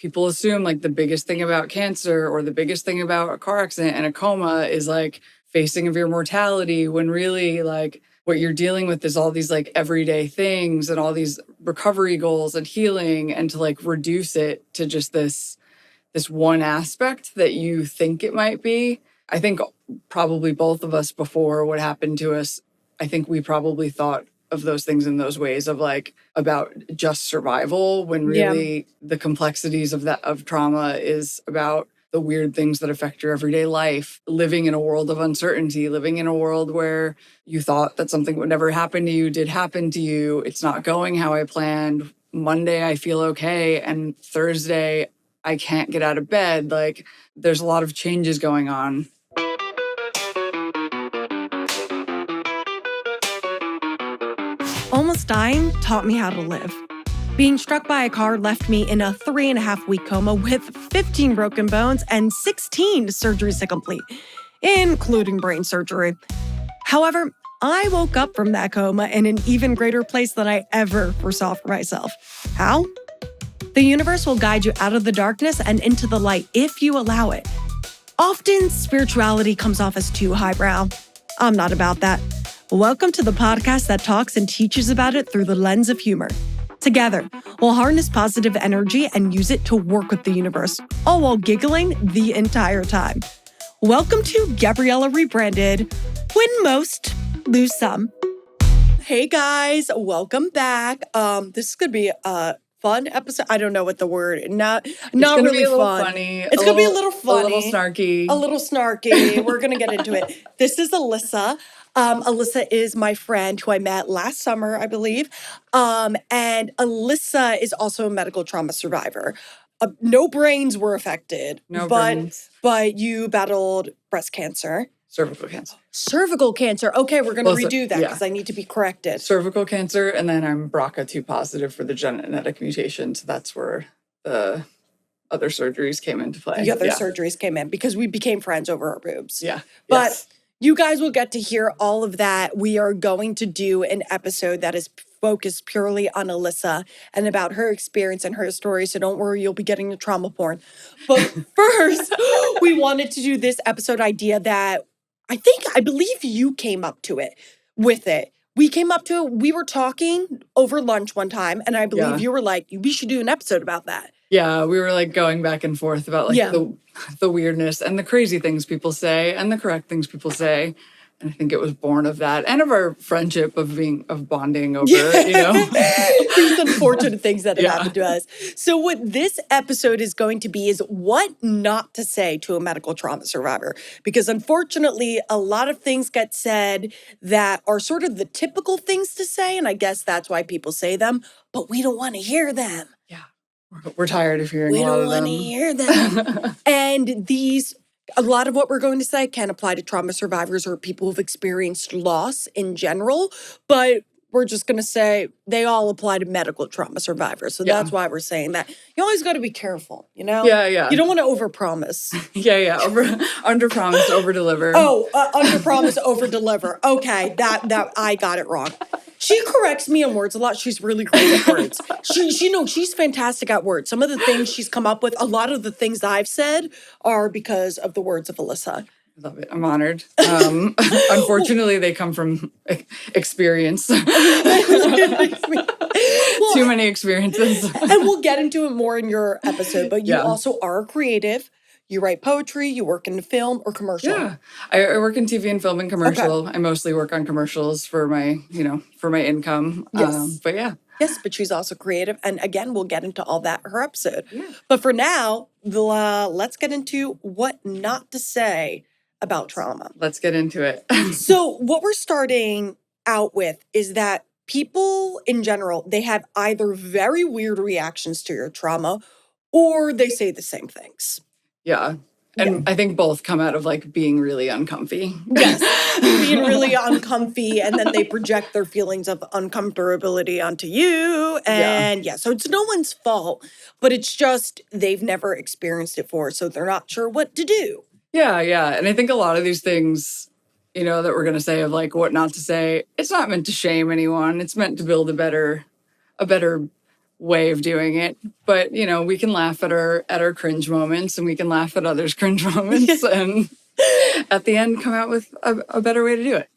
people assume like the biggest thing about cancer or the biggest thing about a car accident and a coma is like facing of your mortality, when really like what you're dealing with is all these like everyday things and all these recovery goals and healing, and to like reduce it to just this one aspect that you think it might be. I think probably both of us, before what happened to us, I think we probably thought of those things in those ways of like about just survival, when really the complexities of trauma is about the weird things that affect your everyday life, living in a world of uncertainty, living in a world where you thought that something would never happen to you did happen to you. It's not going how I planned. Monday I feel okay, and Thursday I can't get out of bed. Like, there's a lot of changes going on. Almost dying taught me how to live. Being struck by a car left me in a 3.5-week coma with 15 broken bones and 16 surgeries to complete, including brain surgery. However, I woke up from that coma in an even greater place than I ever foresaw for myself. How? The universe will guide you out of the darkness and into the light if you allow it. Often, spirituality comes off as too highbrow. I'm not about that. Welcome to the podcast that talks and teaches about it through the lens of humor. Together, we'll harness positive energy and use it to work with the universe, all while giggling the entire time. Welcome to Gabriella Rebranded. Win most, lose some. Hey guys, welcome back. This is gonna be a fun episode. I don't know what the word. Not really fun. Funny. It's gonna be a little funny. A little snarky. A little snarky. We're gonna get into it. This is Alissa. Alissa is my friend who I met last summer, I believe. And Alissa is also a medical trauma survivor. No brains were affected. No brains. But you battled breast cancer. Cervical cancer. Cervical cancer. Okay, we're going to redo that because I need to be corrected. Cervical cancer, and then I'm BRCA2 positive for the genetic mutation. So that's where the other surgeries came into play. The other surgeries came in because we became friends over our boobs. Yeah. But you guys will get to hear all of that. We are going to do an episode that is focused purely on Alissa and about her experience and her story. So don't worry, you'll be getting the trauma porn. But first, we wanted to do this episode idea that I believe you came up to it with it. We came up to it. We were talking over lunch one time, and I believe you were like, we should do an episode about that. Yeah, we were like going back and forth about like the weirdness and the crazy things people say and the correct things people say. And I think it was born of that and of our friendship of bonding over, these unfortunate things that have happened to us. So what this episode is going to be is what not to say to a medical trauma survivor. Because unfortunately, a lot of things get said that are sort of the typical things to say. And I guess that's why people say them, but we don't want to hear them. Yeah. We're tired of hearing a lot of them. We don't want to hear them. And a lot of what we're going to say can apply to trauma survivors or people who've experienced loss in general, but we're just going to say they all apply to medical trauma survivors. So that's why we're saying that. You always got to be careful, you know? Yeah. You don't want to overpromise. Under-promise, over-deliver. Under-promise, over-deliver. Okay, that I got it wrong. She corrects me on words a lot. She's really great at words. She's fantastic at words. Some of the things she's come up with, a lot of the things I've said are because of the words of Alissa. I love it. I'm honored. Unfortunately, they come from experience. Too many experiences. And we'll get into it more in your episode, but you also are a creative. You write poetry, you work in film or commercial. Yeah, I work in TV and film and commercial. Okay. I mostly work on commercials for my income. Yes. But yeah. Yes, but she's also creative. And again, we'll get into all that in her episode. Yeah. But for now, let's get into what not to say about trauma. Let's get into it. So what we're starting out with is that people in general, they have either very weird reactions to your trauma or they say the same things. Yeah. And I think both come out of like being really uncomfy. Yes. Being really uncomfy, and then they project their feelings of uncomfortability onto you. And so it's no one's fault, but it's just they've never experienced it before, so they're not sure what to do. Yeah. And I think a lot of these things, that we're going to say of like what not to say, it's not meant to shame anyone. It's meant to build a better way of doing it. But, you know, we can laugh at our cringe moments, and we can laugh at others' cringe moments, and at the end come out with a better way to do it.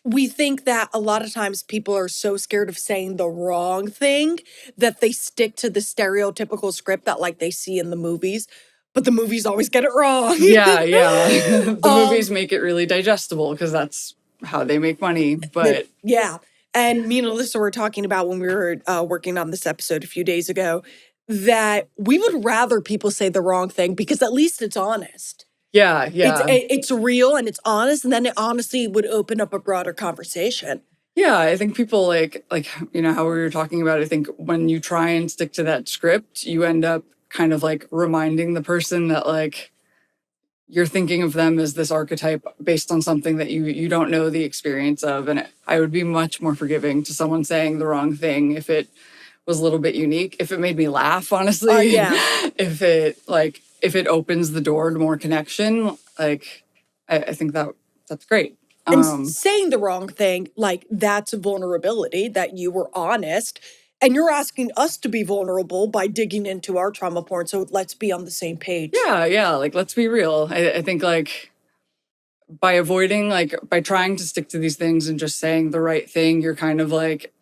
We think that a lot of times people are so scared of saying the wrong thing that they stick to the stereotypical script that like they see in the movies, but the movies always get it wrong. Yeah. The movies make it really digestible because that's how they make money. But yeah. And me and Alissa were talking about when we were working on this episode a few days ago that we would rather people say the wrong thing because at least it's honest. Yeah. It's real and it's honest, and then it honestly would open up a broader conversation. Yeah, I think people like you know how we were talking about. I think when you try and stick to that script, you end up kind of like reminding the person that like you're thinking of them as this archetype based on something that you don't know the experience of. And I would be much more forgiving to someone saying the wrong thing if it was a little bit unique, if it made me laugh, honestly. Yeah. if it opens the door to more connection, like I think that's great. And saying the wrong thing, like that's vulnerability, that you were honest. And you're asking us to be vulnerable by digging into our trauma porn. So let's be on the same page. Yeah. Like, let's be real. I think like by trying to stick to these things and just saying the right thing, you're kind of like,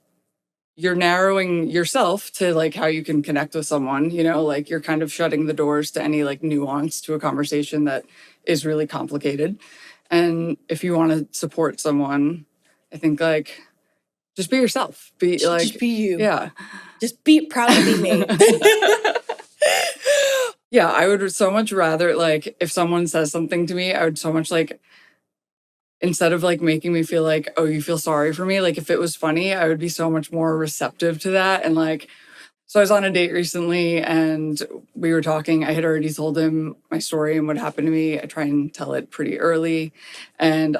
you're narrowing yourself to like how you can connect with someone, you know, like you're kind of shutting the doors to any like nuance to a conversation that is really complicated. And if you want to support someone, I think like, just be yourself. Just be you. Yeah. Just be proud to be me. Yeah, I would so much rather, like, if someone says something to me, I would so much, like, instead of, like, making me feel like, oh, you feel sorry for me, like, if it was funny, I would be so much more receptive to that. And, like, so I was on a date recently, and we were talking. I had already told him my story and what happened to me. I try and tell it pretty early. And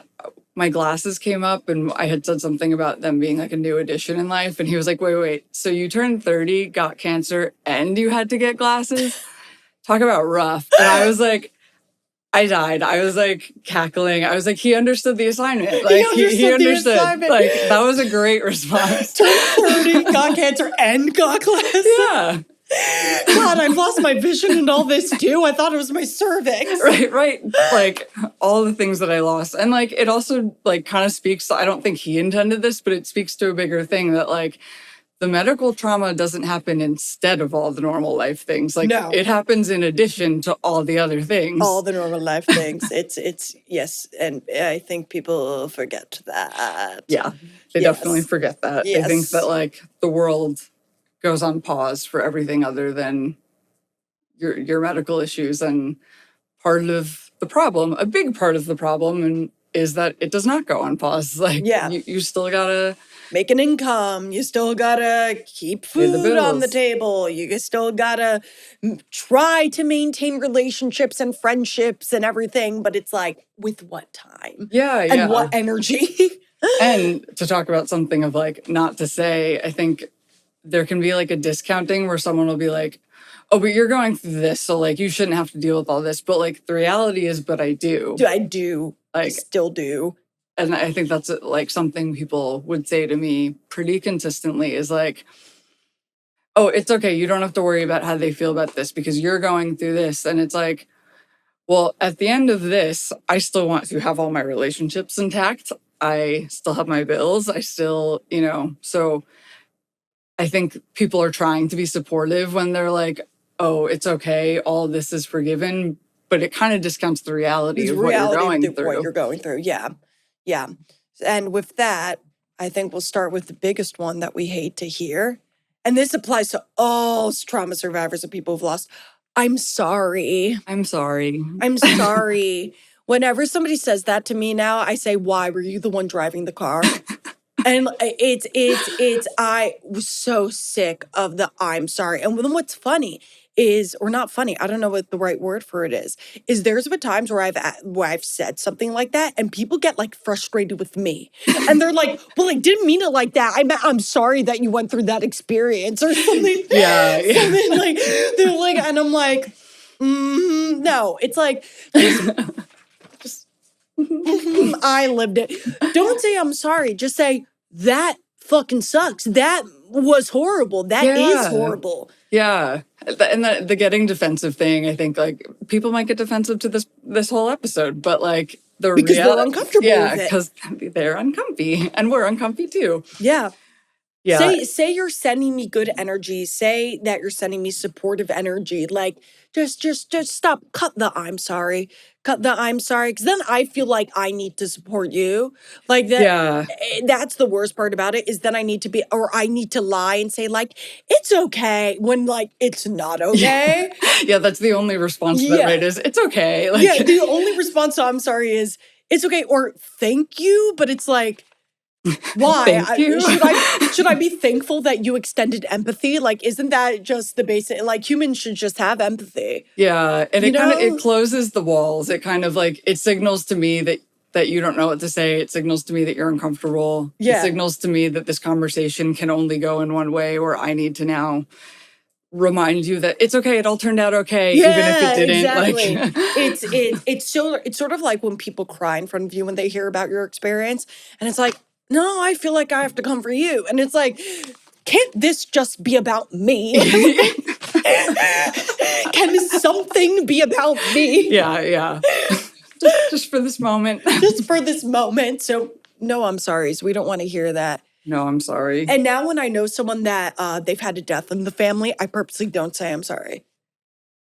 my glasses came up, and I had said something about them being like a new addition in life. And he was like, wait, so you turned 30, got cancer, and you had to get glasses? Talk about rough. And I was like, I died. I was like cackling. I was like, he understood the assignment. Like he understood. Like that was a great response. Turned 30, got cancer, and got glasses. Yeah. God, I've lost my vision and all this too. I thought it was my cervix. Right. Like all the things that I lost. And like it also like kind of speaks to, I don't think he intended this, but it speaks to a bigger thing that like the medical trauma doesn't happen instead of all the normal life things. Like it happens in addition to all the other things. All the normal life things. It's yes. And I think people forget that. Yeah, they definitely forget that. Yes. They think that like the world goes on pause for everything other than your medical issues. And part of the problem, a big part of the problem, is that it does not go on pause. Like you still gotta make an income. You still gotta keep food on the table. You still gotta try to maintain relationships and friendships and everything. But it's like, with what time? And what energy? And to talk about something of like not to say, I think there can be like a discounting where someone will be like, oh, but you're going through this, so like you shouldn't have to deal with all this. But like the reality is, but I do. I do. Like, I still do. And I think that's like something people would say to me pretty consistently is like, oh, it's okay. You don't have to worry about how they feel about this because you're going through this. And it's like, well, at the end of this, I still want to have all my relationships intact. I still have my bills. I still, you know, so I think people are trying to be supportive when they're like, oh, it's okay. All this is forgiven. But it kind of discounts the reality of what you're going through. Yeah. And with that, I think we'll start with the biggest one that we hate to hear. And this applies to all trauma survivors and people who've lost. I'm sorry. I'm sorry. I'm sorry. Whenever somebody says that to me now, I say, why? Were you the one driving the car? And I was so sick of the I'm sorry. And then what's funny is, or not funny, I don't know what the right word for it is there's been times where I've said something like that and people get like frustrated with me. And they're like, well, I didn't mean it like that. I'm sorry that you went through that experience or something. Yeah. Something like, they're like, and I'm like, no, it's like, just I lived it. Don't say I'm sorry. Just say, that fucking sucks. That was horrible. That is horrible. Yeah. And the getting defensive thing, I think like people might get defensive to this whole episode, but like because they're uncomfortable with it. Because they're uncomfy and we're uncomfy too. Yeah. Yeah. Say you're sending me good energy. Say that you're sending me supportive energy. Like, just stop. Cut the I'm sorry. Cut the I'm sorry. Because then I feel like I need to support you. Like that. Yeah. That's the worst part about it is then I need to lie and say like, it's okay when like, it's not okay. Yeah, that's the only response to that, right? Is it's okay. Like, yeah, the only response to I'm sorry is it's okay or thank you. But it's like, why? Thank you. Should I be thankful that you extended empathy? Like, isn't that just the basic? Like, humans should just have empathy. Yeah, and it closes the walls. It kind of like it signals to me that you don't know what to say. It signals to me that you're uncomfortable. Yeah. It signals to me that this conversation can only go in one way, or I need to now remind you that it's okay. It all turned out okay, even if it didn't. Exactly. Like, it's sort of like when people cry in front of you when they hear about your experience, and it's like, no, I feel like I have to come for you. And it's like, can't this just be about me? Can something be about me? Yeah. just for this moment. Just for this moment. So, no, I'm sorry. So we don't want to hear that. No, I'm sorry. And now when I know someone that they've had a death in the family, I purposely don't say I'm sorry.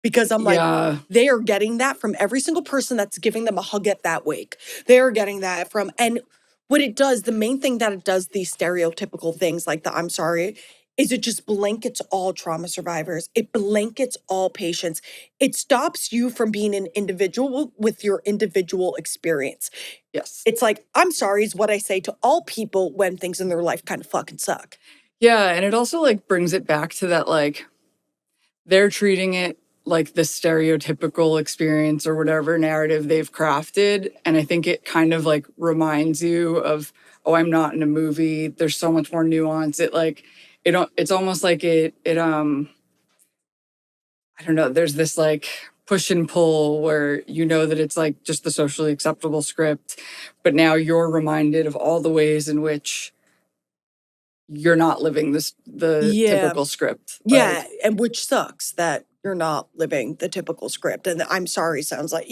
Because I'm like, they are getting that from every single person that's giving them a hug at that wake. They are getting that from, and what it does, the main thing that it does, these stereotypical things like the I'm sorry, is it just blankets all trauma survivors. It blankets all patients. It stops you from being an individual with your individual experience. Yes. It's like, I'm sorry is what I say to all people when things in their life kind of fucking suck. Yeah, and it also like brings it back to that like they're treating it like the stereotypical experience or whatever narrative they've crafted. And I think it kind of like reminds you of, oh, I'm not in a movie. There's so much more nuance. It's almost like I don't know, there's this like push and pull where you know that it's like just the socially acceptable script, but now you're reminded of all the ways in which you're not living the typical script. Yeah, and which sucks that you're not living the typical script. And the I'm sorry sounds like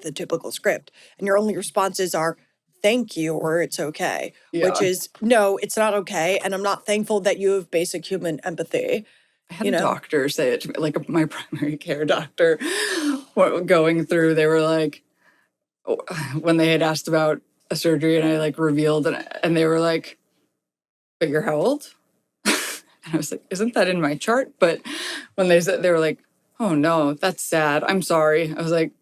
the typical script. And your only responses are thank you or it's okay, which is no, it's not okay. And I'm not thankful that you have basic human empathy. I had a doctor say it to me, like my primary care doctor going through, they were like, when they had asked about a surgery and I like revealed and they were like, but you're how old? And I was like, isn't that in my chart? But when they said, they were like, oh no, that's sad. I'm sorry. I was like,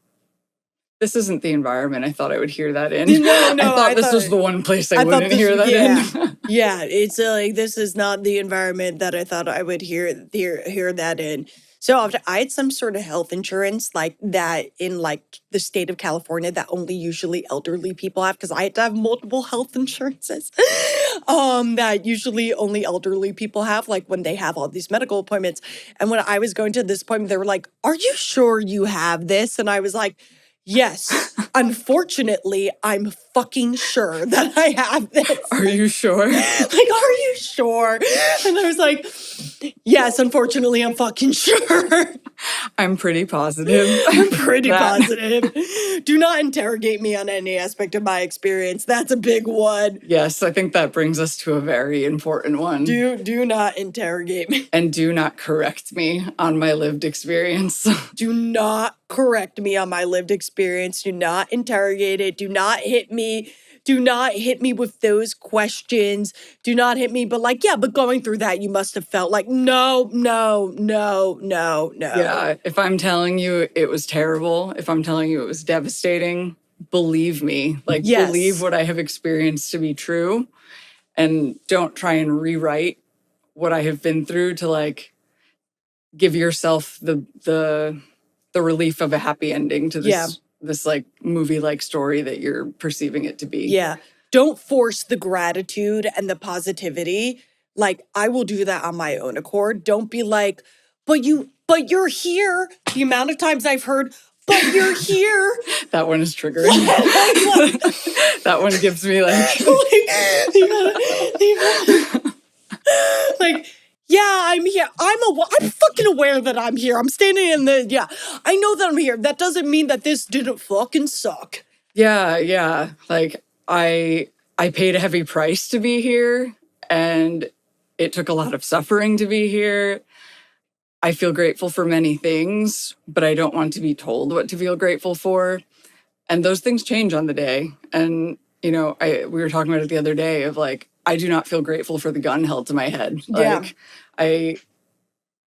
this isn't the environment I thought I would hear that in. No, I thought this was the one place I wouldn't hear that in. Yeah, it's like, this is not the environment that I thought I would hear that in. So after I had some sort of health insurance like that in like the state of California that only usually elderly people have, because I had to have multiple health insurances that usually only elderly people have, like when they have all these medical appointments. And when I was going to this appointment, they were like, are you sure you have this? And I was like, yes, unfortunately, I'm fucking sure that I have this. Are you sure? Like, are you sure? And I was like, yes, unfortunately, I'm fucking sure. I'm pretty positive. I'm pretty positive. Do not interrogate me on any aspect of my experience. That's a big one. Yes, I think that brings us to a very important one. Do not interrogate me. And do not correct me on my lived experience. Do not correct me on my lived experience. Do not interrogate it. Do not hit me. Do not hit me with those questions. Do not hit me. But like, yeah, but going through that, you must have felt like, no. Yeah, if I'm telling you it was terrible, if I'm telling you it was devastating, believe me. Like, believe what I have experienced to be true. And don't try and rewrite what I have been through to like give yourself the relief of a happy ending to this like movie-like story that you're perceiving it to be. Yeah. Don't force the gratitude and the positivity. Like, I will do that on my own accord. Don't be like, but you're here. The amount of times I've heard, but you're here. That one is triggering. That one gives me like Like, yeah, I'm here. I'm fucking aware that I'm here. I'm standing in I know that I'm here. That doesn't mean that this didn't fucking suck. Yeah. Like I paid a heavy price to be here, and it took a lot of suffering to be here. I feel grateful for many things, but I don't want to be told what to feel grateful for. And those things change on the day. And, we were talking about it the other day of like, I do not feel grateful for the gun held to my head. Yeah. Like,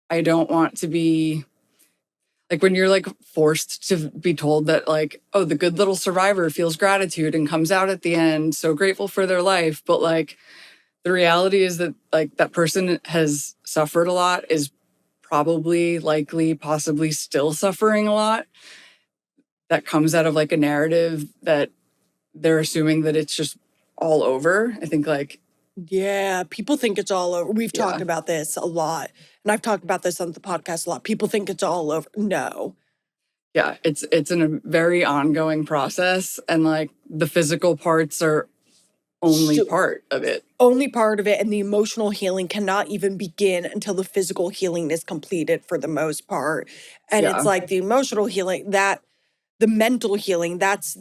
I don't want to be like when you're like forced to be told that like, oh, the good little survivor feels gratitude and comes out at the end, so grateful for their life. But like the reality is that like that person has suffered a lot, is probably, likely, possibly still suffering a lot. That comes out of like a narrative that they're assuming that it's just all over. I think like, Yeah, people think it's all over. We've talked yeah. about this a lot, and I've talked about this on the podcast a lot. People think it's all over. No. Yeah, it's a very ongoing process, and like the physical parts are only So- part of it. Only part of it, and the emotional healing cannot even begin until the physical healing is completed for the most part. And it's Yeah. like the emotional healing, that the mental healing, that's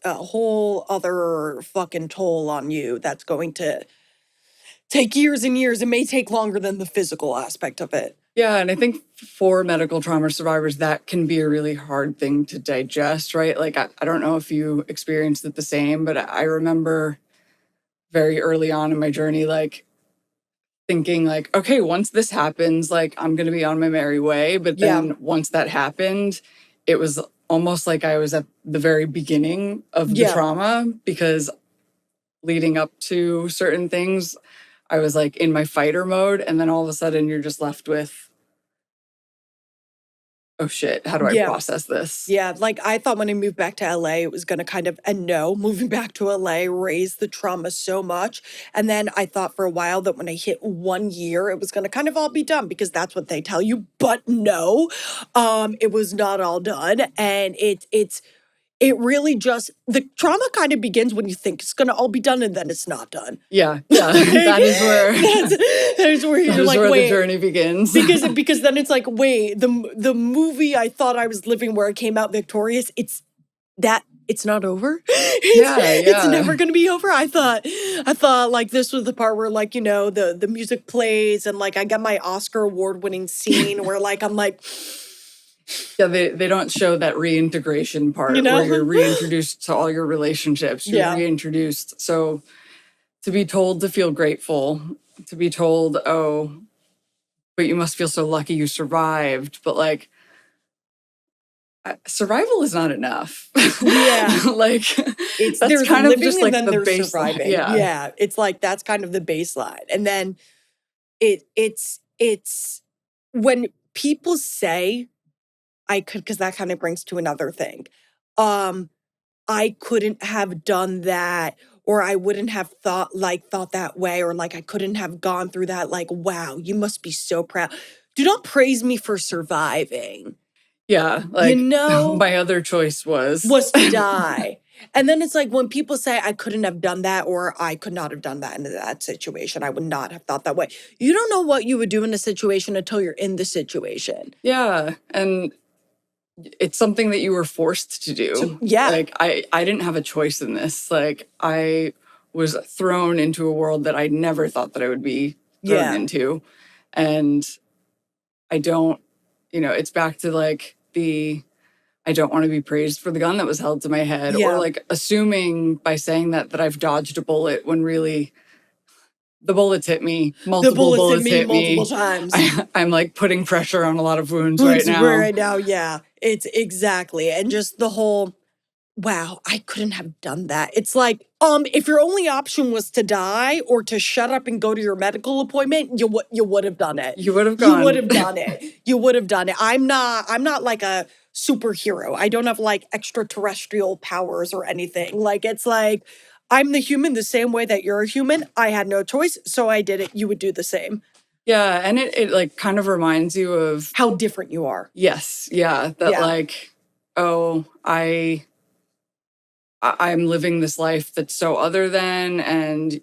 a whole other fucking toll on you that's going to take years and years. It may take longer than the physical aspect of it. Yeah, and I think for medical trauma survivors, that can be a really hard thing to digest, right? Like, I don't know if you experienced it the same, but I remember very early on in my journey, like, thinking like, okay, once this happens, like, I'm going to be on my merry way. But then once that happened, it was almost like I was at the very beginning of the trauma, because leading up to certain things, I was like in my fighter mode. And then all of a sudden you're just left with, oh shit, how do I process this? Yeah, like I thought when I moved back to LA, it was going to kind of, and no, moving back to LA raised the trauma so much. And then I thought for a while that when I hit 1 year, it was going to kind of all be done because that's what they tell you. But no, it was not all done. And it really just, the trauma kind of begins when you think it's going to all be done and then it's not done. Yeah. That is where you're like, where wait, the journey begins. because then it's like, wait, the movie I thought I was living where I came out victorious, it's not over. It's never gonna be over. I thought like this was the part where like, the music plays and like I got my Oscar award-winning scene where like I'm like, yeah, they don't show that reintegration part where you're reintroduced to all your relationships. You're reintroduced. So to be told to feel grateful, to be told, oh, but you must feel so lucky you survived. But like, survival is not enough. Yeah. Like, it's that's there's kind of living just and like then the there's baseline. surviving. Yeah. It's like that's kind of the baseline. And then it's when people say I could, because that kind of brings to another thing. I couldn't have done that, or I wouldn't have thought that way, or like I couldn't have gone through that. Like, wow, you must be so proud. Do not praise me for surviving. Yeah, like my other choice was to die. And then it's like when people say I couldn't have done that or I could not have done that in that situation, I would not have thought that way. You don't know what you would do in a situation until you're in the situation. Yeah, and it's something that you were forced to do. So, yeah. Like I didn't have a choice in this. Like I was thrown into a world that I never thought that I would be thrown into. And I don't, it's back to like I don't want to be praised for the gun that was held to my head, or like assuming by saying that I've dodged a bullet when really the bullets hit me. Multiple bullets hit me multiple times. I'm like putting pressure on a lot of wounds right now. Right now, yeah. It's exactly. And just the whole, wow, I couldn't have done that. It's like, if your only option was to die or to shut up and go to your medical appointment, you would have done it. You would have gone. You would have done it. You would have done it. I'm not like a superhero. I don't have like extraterrestrial powers or anything. Like, it's like, I'm the human the same way that you're a human. I had no choice, so I did it. You would do the same. Yeah, and it like kind of reminds you of how different you are. Yes, yeah, that like, oh, I'm living this life that's so other than, and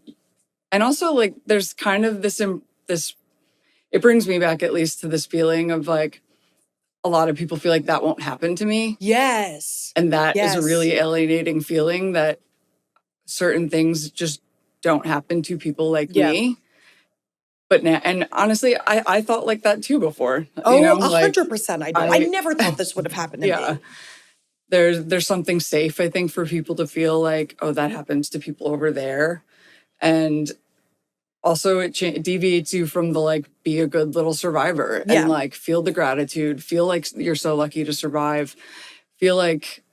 also like there's kind of this it brings me back at least to this feeling of like, a lot of people feel like that won't happen to me. Yes. And that is a Yes. really alienating feeling, that certain things just don't happen to people like me. But now, and honestly, I thought like that too before. Oh, You know, like 100% I did. I never thought this would have happened to yeah, me. there's something safe, I think, for people to feel like, oh, that happens to people over there. And also it deviates you from the like, be a good little survivor and like feel the gratitude, feel like you're so lucky to survive, feel like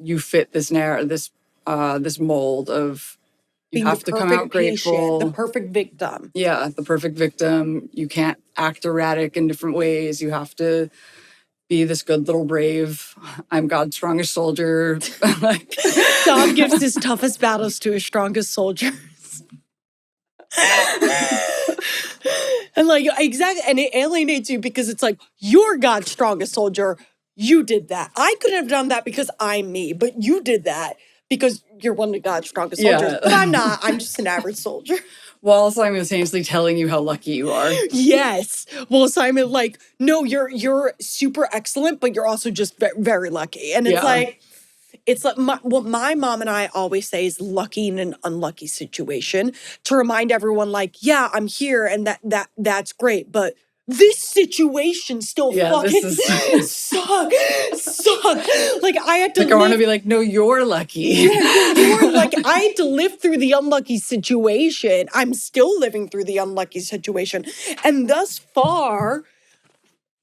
you fit this this mold of you Being have the to come out perfect patient, grateful. the perfect victim. Yeah, the perfect victim. You can't act erratic in different ways. You have to be this good little brave. I'm God's strongest soldier. Like, God gives his toughest battles to his strongest soldiers. And like, exactly. And it alienates you because it's like, you're God's strongest soldier. You did that. I couldn't have done that because I'm me, but you did that because you're one of God's strongest soldiers. But I'm not. I'm just an average soldier. While simultaneously telling you how lucky you are. Yes. Well, Simon, like, no, you're super excellent, but you're also just very lucky. And it's like what my mom and I always say is lucky in an unlucky situation, to remind everyone, like, yeah, I'm here and that's great, but this situation still fucking suck. Like, I had to I want to be like, no, you're lucky. Yeah, you're like, I had to live through the unlucky situation. I'm still living through the unlucky situation. And thus far,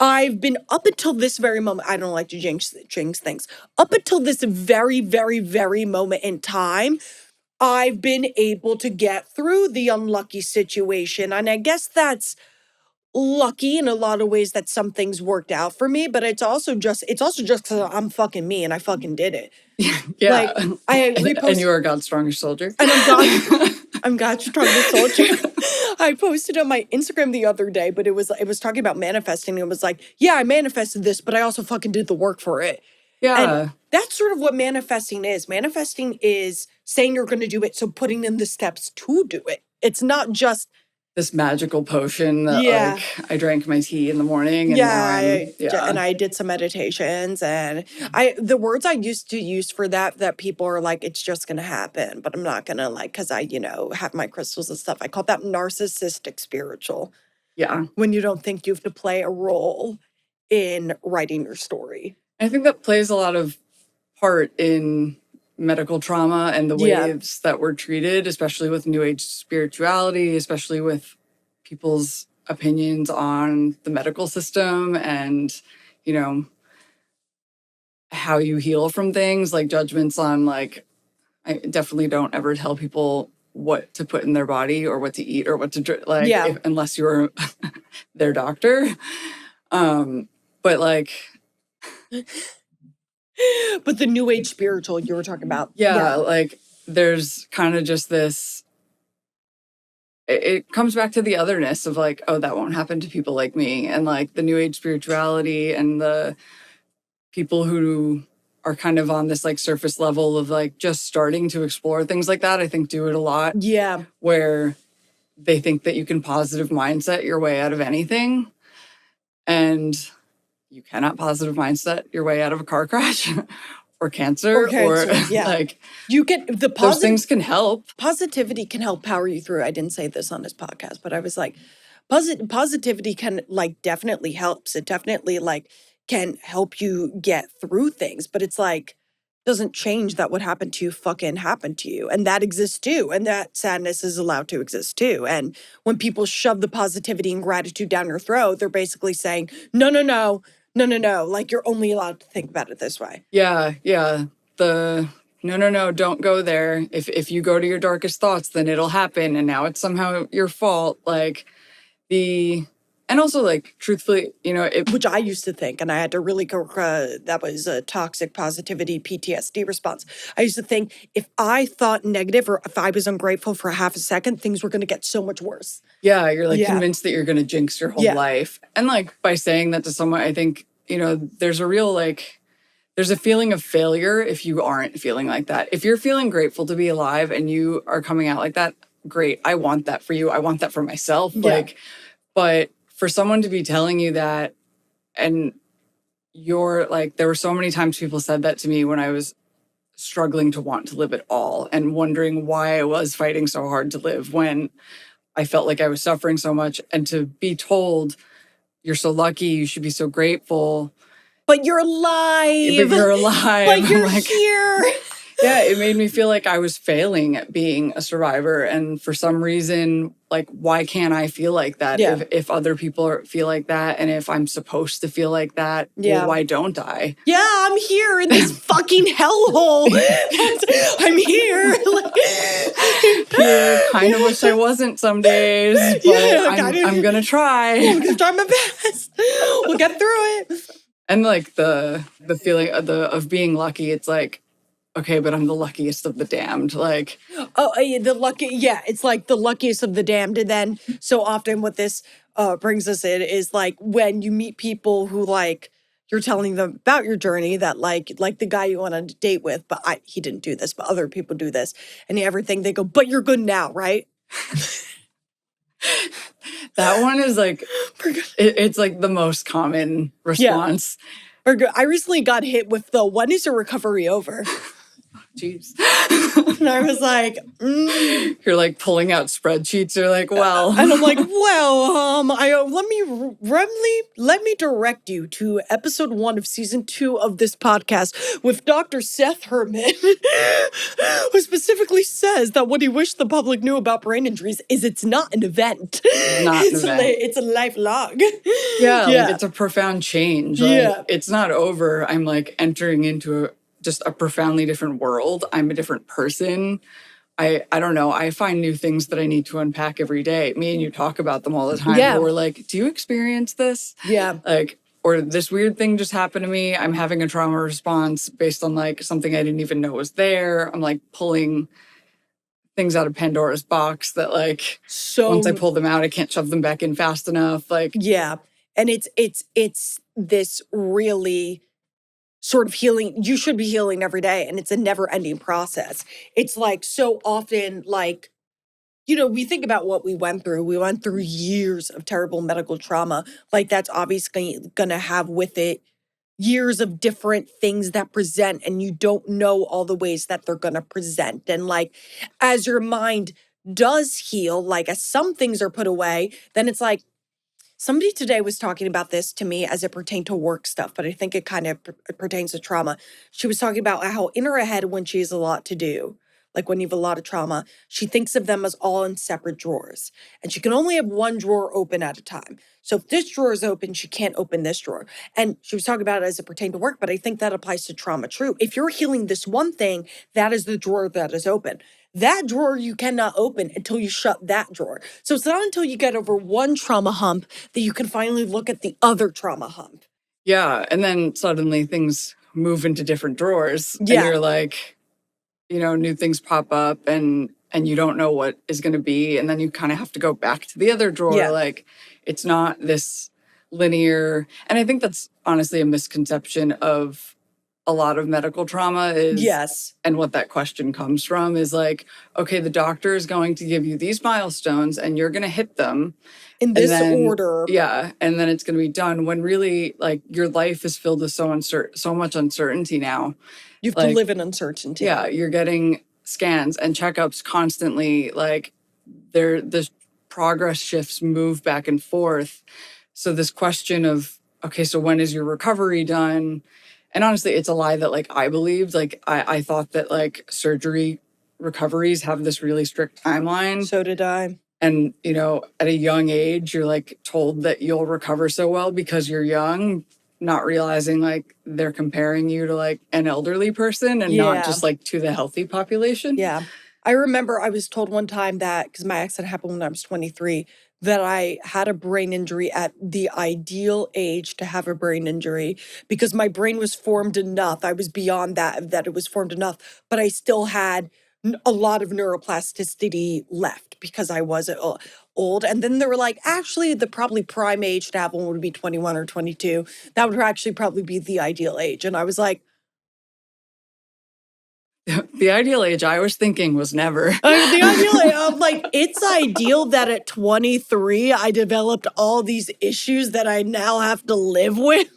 I've been, up until this very moment, I don't like to jinx things. Up until this very, very, very moment in time, I've been able to get through the unlucky situation. And I guess that's lucky in a lot of ways that some things worked out for me, but it's also just because I'm fucking me and I fucking did it. Yeah. Like, I reposted, and you are God's strongest soldier. And I'm God's strongest soldier. I posted on my Instagram the other day, but it was talking about manifesting. It was like, yeah, I manifested this, but I also fucking did the work for it. Yeah. And that's sort of what manifesting is. Manifesting is saying you're going to do it, so putting in the steps to do it. It's not just this magical potion that like I drank my tea in the morning and and I did some meditations, and the words I used to use for that people are like, it's just gonna happen, but I'm not gonna, like, because I have my crystals and stuff. I call that narcissistic spiritual. Yeah. When you don't think you have to play a role in writing your story. I think that plays a lot of part in medical trauma and the ways that we're treated, especially with New Age spirituality, especially with people's opinions on the medical system and, how you heal from things, like judgments on, like, I definitely don't ever tell people what to put in their body or what to eat or what to drink, like, unless you're their doctor. But like... But the New Age spiritual you were talking about. Yeah, like there's kind of just this, it comes back to the otherness of like, oh, that won't happen to people like me. And like the New Age spirituality and the people who are kind of on this like surface level of like just starting to explore things like that, I think do it a lot. Yeah. Where they think that you can positive mindset your way out of anything. And you cannot positive mindset your way out of a car crash or cancer or like, you can, those things can help. Positivity can help power you through. I didn't say this on this podcast, but I was like, positivity can, like, definitely helps. It definitely, like, can help you get through things, but it's like, doesn't change that what happened to you fucking happened to you. And that exists too. And that sadness is allowed to exist too. And when people shove the positivity and gratitude down your throat, they're basically saying, no. Like, you're only allowed to think about it this way. Yeah. The no, don't go there. If you go to your darkest thoughts, then it'll happen. And now it's somehow your fault. Like and also, like, truthfully, which I used to think, and I had to really go, that was a toxic positivity PTSD response. I used to think if I thought negative or if I was ungrateful for half a second, things were going to get so much worse. Yeah, you're like convinced that you're going to jinx your whole life. And like by saying that to someone, I think, there's a real there's a feeling of failure if you aren't feeling like that. If you're feeling grateful to be alive and you are coming out like that, great. I want that for you. I want that for myself. Yeah. Like, but for someone to be telling you that, and you're like, there were so many times people said that to me when I was struggling to want to live at all and wondering why I was fighting so hard to live when I felt like I was suffering so much. And to be told, you're so lucky, you should be so grateful. But you're alive. But you're alive. But you're I'm like, here. yeah, it made me feel like I was failing at being a survivor. And for some reason, like, why can't I feel like that? Yeah. If other people feel like that, and if I'm supposed to feel like that, Yeah. well, why don't I? Yeah, I'm here in this fucking hellhole. I'm here. Yeah, kind of wish I wasn't some days, but Yeah, I'm gonna try. I'm gonna try my best. We'll get through it. And like the feeling of being lucky, it's like, okay, but I'm the luckiest of the damned. Like, it's like the luckiest of the damned. And then so often what this brings us in is like when you meet people who like you're telling them about your journey that like the guy you went on a date with, but he didn't do this, but other people do this, and everything they go, but you're good now, right? that one is like, it's like the most common response. Yeah. I recently got hit with the, when is your recovery over? Jeez. And I was like, You're like pulling out spreadsheets. You're like, well. And I'm like, well, let me direct you to episode 1 of season 2 of this podcast with Dr. Seth Herman, who specifically says that what he wished the public knew about brain injuries is it's not an event. It's a lifelong. Yeah, like it's a profound change. Like, Yeah. it's not over. I'm like entering into just a profoundly different world. I'm a different person. I don't know. I find new things that I need to unpack every day. Me and you talk about them all the time. Yeah. But we're like, do you experience this? Yeah. Like, or this weird thing just happened to me. I'm having a trauma response based on like something I didn't even know was there. I'm like pulling things out of Pandora's box that like, So once I pull them out, I can't shove them back in fast enough. Like, yeah. And it's this really sort of healing. You should be healing every day, and it's a never-ending process. It's like so often, like, you know, we think about what we went through. We went through years of terrible medical trauma. Like, that's obviously going to have with it years of different things that present, and you don't know all the ways that they're going to present. And like, as your mind does heal, like as some things are put away, then it's like, somebody today was talking about this to me as it pertained to work stuff, but I think it kind of pertains to trauma. She was talking about how in her head, when she has a lot to do, like when you have a lot of trauma, she thinks of them as all in separate drawers. And she can only have one drawer open at a time. So if this drawer is open, she can't open this drawer. And she was talking about it as it pertained to work, but I think that applies to trauma too. If you're healing this one thing, that is the drawer that is open. That drawer you cannot open until you shut that drawer. So it's not until you get over one trauma hump that you can finally look at the other trauma hump. yeah. And then suddenly things move into different drawers. Yeah. And you're like, you know, new things pop up and you don't know what is going to be. And then you kind of have to go back to the other drawer. Yeah. Like, it's not this linear. And I think that's honestly a misconception of a lot of medical trauma is, Yes. and what that question comes from is like, okay, the doctor is going to give you these milestones and you're going to hit them in this order. Yeah. And then it's going to be done, when really like your life is filled with so much uncertainty now. You have to live in uncertainty. Yeah. You're getting scans and checkups constantly. Like the progress shifts move back and forth. So this question of, okay, so when is your recovery done? And honestly, it's a lie that like I believed. Like I thought that like surgery recoveries have this really strict timeline. So did I. And, you know, at a young age, you're like told that you'll recover so well because you're young, not realizing like they're comparing you to like an elderly person and not just like to the healthy population. Yeah. I remember I was told one time that, because my accident happened when I was 23, that I had a brain injury at the ideal age to have a brain injury because my brain was formed enough. I was beyond that it was formed enough, but I still had a lot of neuroplasticity left because I was old. And then they were like, actually, the probably prime age to have one would be 21 or 22. That would actually probably be the ideal age. And I was like, The ideal age I was thinking was never. The ideal, like, it's ideal that at 23, I developed all these issues that I now have to live with.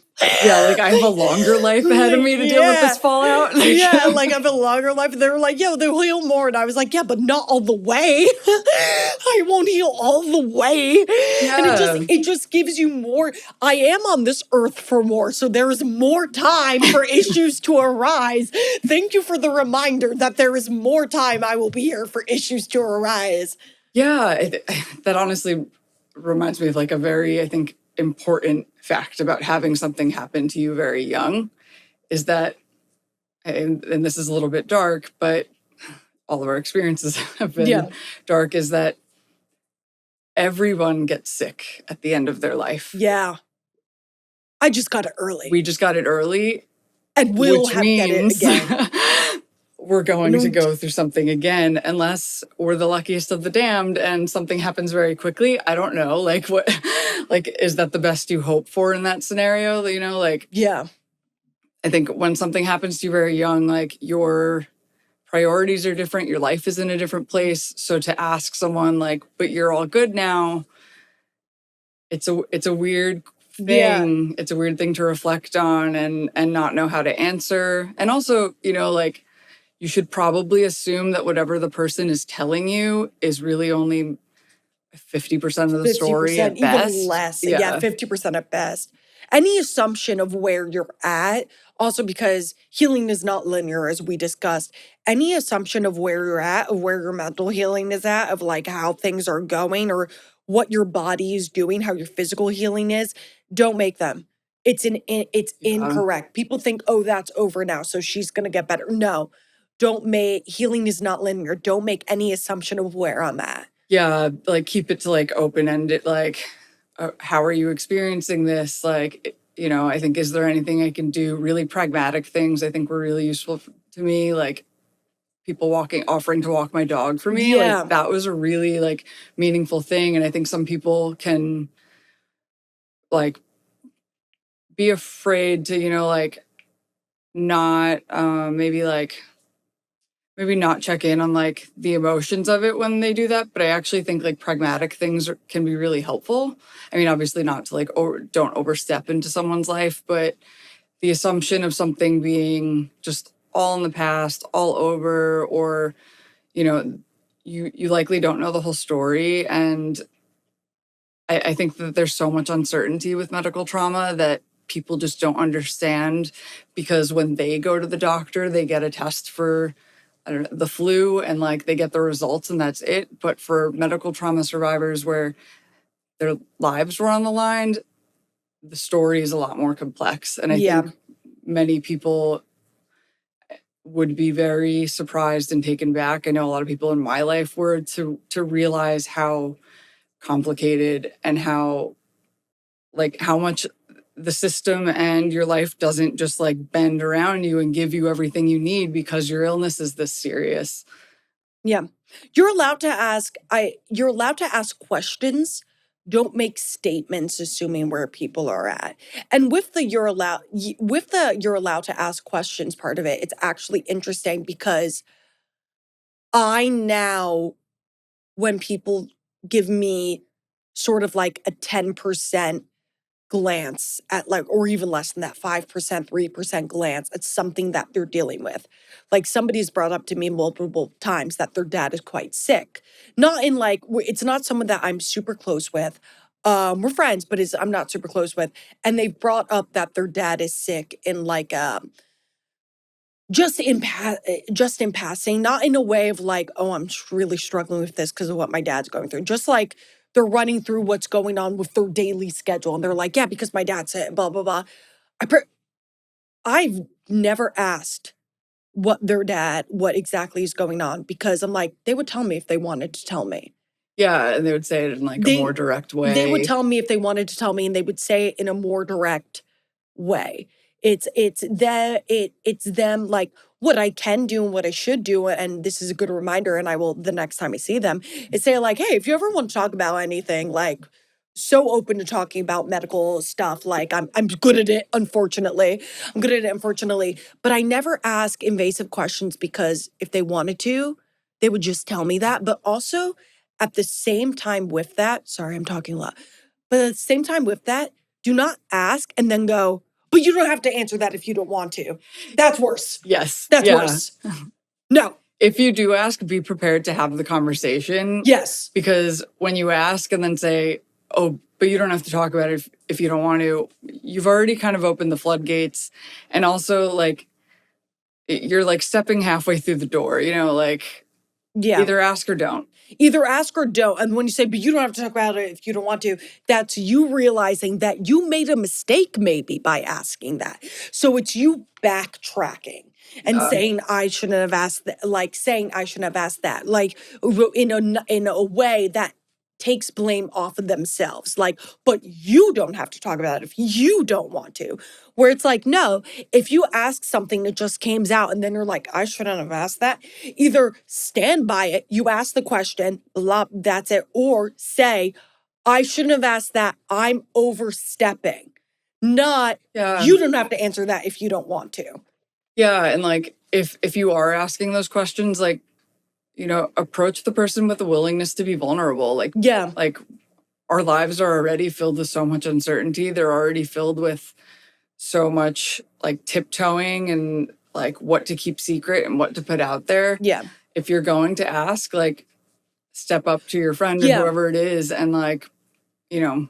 Yeah, like I have a longer life ahead of me to deal with this fallout. Yeah, like I have a longer life. They were like, yo, they'll heal more. And I was like, yeah, but not all the way. I won't heal all the way. Yeah. And it just gives you more. I am on this earth for more. So there is more time for issues to arise. Thank you for the reminder that there is more time I will be here for issues to arise. Yeah, that honestly reminds me of like a very, I think, important fact about having something happen to you very young is that, and this is a little bit dark, but all of our experiences have been dark, is that everyone gets sick at the end of their life. Yeah. I just got it early. We just got it early. And we'll get it again. We're going to go through something again, unless we're the luckiest of the damned and something happens very quickly. I don't know. Like, what, like, is that the best you hope for in that scenario? You know, like, yeah. I think when something happens to you very young, like, your priorities are different. Your life is in a different place. So to ask someone like, but you're all good now, it's a weird thing. Yeah. It's a weird thing to reflect on and not know how to answer. And also, you know, like, you should probably assume that whatever the person is telling you is really only 50% of the story at best. Even less. Yeah, 50% at best. Any assumption of where you're at, also because healing is not linear, as we discussed, any assumption of where you're at, of where your mental healing is at, of like how things are going or what your body is doing, how your physical healing is, don't make them. It's incorrect. People think, oh, that's over now, so she's going to get better. No. Healing is not linear. Don't make any assumption of where I'm at. Yeah, like keep it to like open-ended, like, how are you experiencing this? Like, you know, I think, is there anything I can do? Really pragmatic things I think were really useful to me, like people offering to walk my dog for me. Yeah. Like that was a really like meaningful thing. And I think some people can like be afraid to, you know, like not, maybe not check in on like the emotions of it when they do that. But I actually think like pragmatic things can be really helpful. I mean, obviously not to like, don't overstep into someone's life, but the assumption of something being just all in the past, all over, or, you know, you likely don't know the whole story. And I think that there's so much uncertainty with medical trauma that people just don't understand, because when they go to the doctor, they get a test for, I don't know, the flu, and like they get the results and that's it. But for medical trauma survivors where their lives were on the line, the story is a lot more complex. And I think many people would be very surprised and taken back. I know a lot of people in my life were to realize how complicated and how much the system and your life doesn't just like bend around you and give you everything you need because your illness is this serious. Yeah. You're allowed to ask questions. Don't make statements assuming where people are at. And with the you're allowed to ask questions part of it, it's actually interesting because I now, when people give me sort of like a 10% glance at like, or even less than that, 5%, 3% glance at something that they're dealing with. Like somebody's brought up to me multiple times that their dad is quite sick. Not in like, it's not someone that I'm super close with. We're friends, but I'm not super close with. And they've brought up that their dad is sick in like, just in passing, not in a way of like, oh, I'm really struggling with this because of what my dad's going through. Just like they're running through what's going on with their daily schedule. And they're like, yeah, because my dad said blah, blah, blah. I've never asked what exactly is going on, because I'm like, they would tell me if they wanted to tell me. Yeah, and they would say it in like a more direct way. They would tell me if they wanted to tell me, and they would say it in a more direct way. It's them like what I can do and what I should do, and this is a good reminder, and I will, the next time I see them, is say like, hey, if you ever want to talk about anything, like so open to talking about medical stuff. Like I'm good at it, unfortunately. I'm good at it, unfortunately. But I never ask invasive questions because if they wanted to, they would just tell me that. But also at the same time with that, sorry, I'm talking a lot. But at the same time with that, do not ask and then go, but you don't have to answer that if you don't want to. That's worse. Yes. That's Yeah. worse. No. If you do ask, be prepared to have the conversation. Yes. Because when you ask and then say, oh, but you don't have to talk about it if you don't want to, you've already kind of opened the floodgates. And also, like, you're like stepping halfway through the door, you know, like, Yeah. either ask or don't. Either ask or don't. And when you say, but you don't have to talk about it if you don't want to, that's you realizing that you made a mistake maybe by asking that. So it's you backtracking and saying, I shouldn't have asked that, like saying I shouldn't have asked that, like in a way that takes blame off of themselves. Like, but you don't have to talk about it if you don't want to. Where it's like, no, if you ask something that just came out and then you're like, I shouldn't have asked that, either stand by it, you ask the question, blah, that's it, or say, I shouldn't have asked that, I'm overstepping. Not, you don't have to answer that if you don't want to. Yeah, and like if you are asking those questions, like, you know, approach the person with a willingness to be vulnerable. Like, Yeah. Like our lives are already filled with so much uncertainty. They're already filled with so much like tiptoeing and like what to keep secret and what to put out there. Yeah. If you're going to ask, like, step up to your friend or whoever it is and like, you know,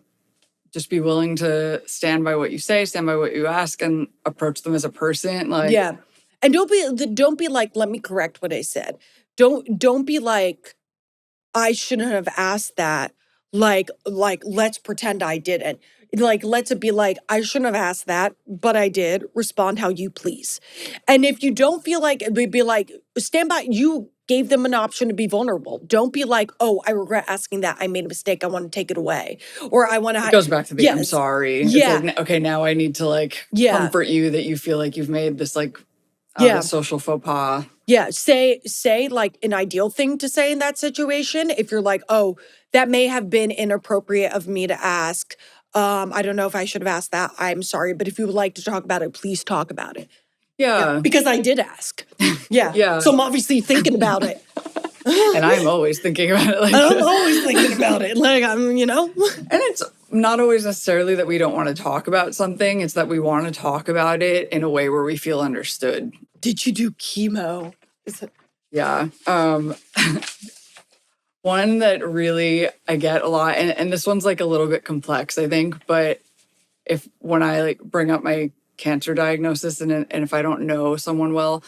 just be willing to stand by what you say, stand by what you ask, and approach them as a person. Like, yeah. And don't be like, let me correct what I said. Don't be like, I shouldn't have asked that. Like, let's pretend I didn't. Like, let's it be like, I shouldn't have asked that, but I did. Respond how you please. And if you don't feel like it, be like, stand by, you gave them an option to be vulnerable. Don't be like, oh, I regret asking that. I made a mistake. I want to take it away. Or I want to. It goes back to the I'm sorry. Yeah. It's like, okay, now I need to like comfort you that you feel like you've made this like this social faux pas. Yeah, say like an ideal thing to say in that situation. If you're like, oh, that may have been inappropriate of me to ask. I don't know if I should have asked that. I'm sorry, but if you would like to talk about it, please talk about it. Yeah. Because I did ask. Yeah. Yeah. So I'm obviously thinking about it. And I'm always thinking about it. Like, I'm always thinking about it. Like, I'm, you know. And it's not always necessarily that we don't want to talk about something. It's that we want to talk about it in a way where we feel understood. Did you do chemo? Yeah. One that really I get a lot, and this one's like a little bit complex, I think, but when I like bring up my cancer diagnosis and if I don't know someone well,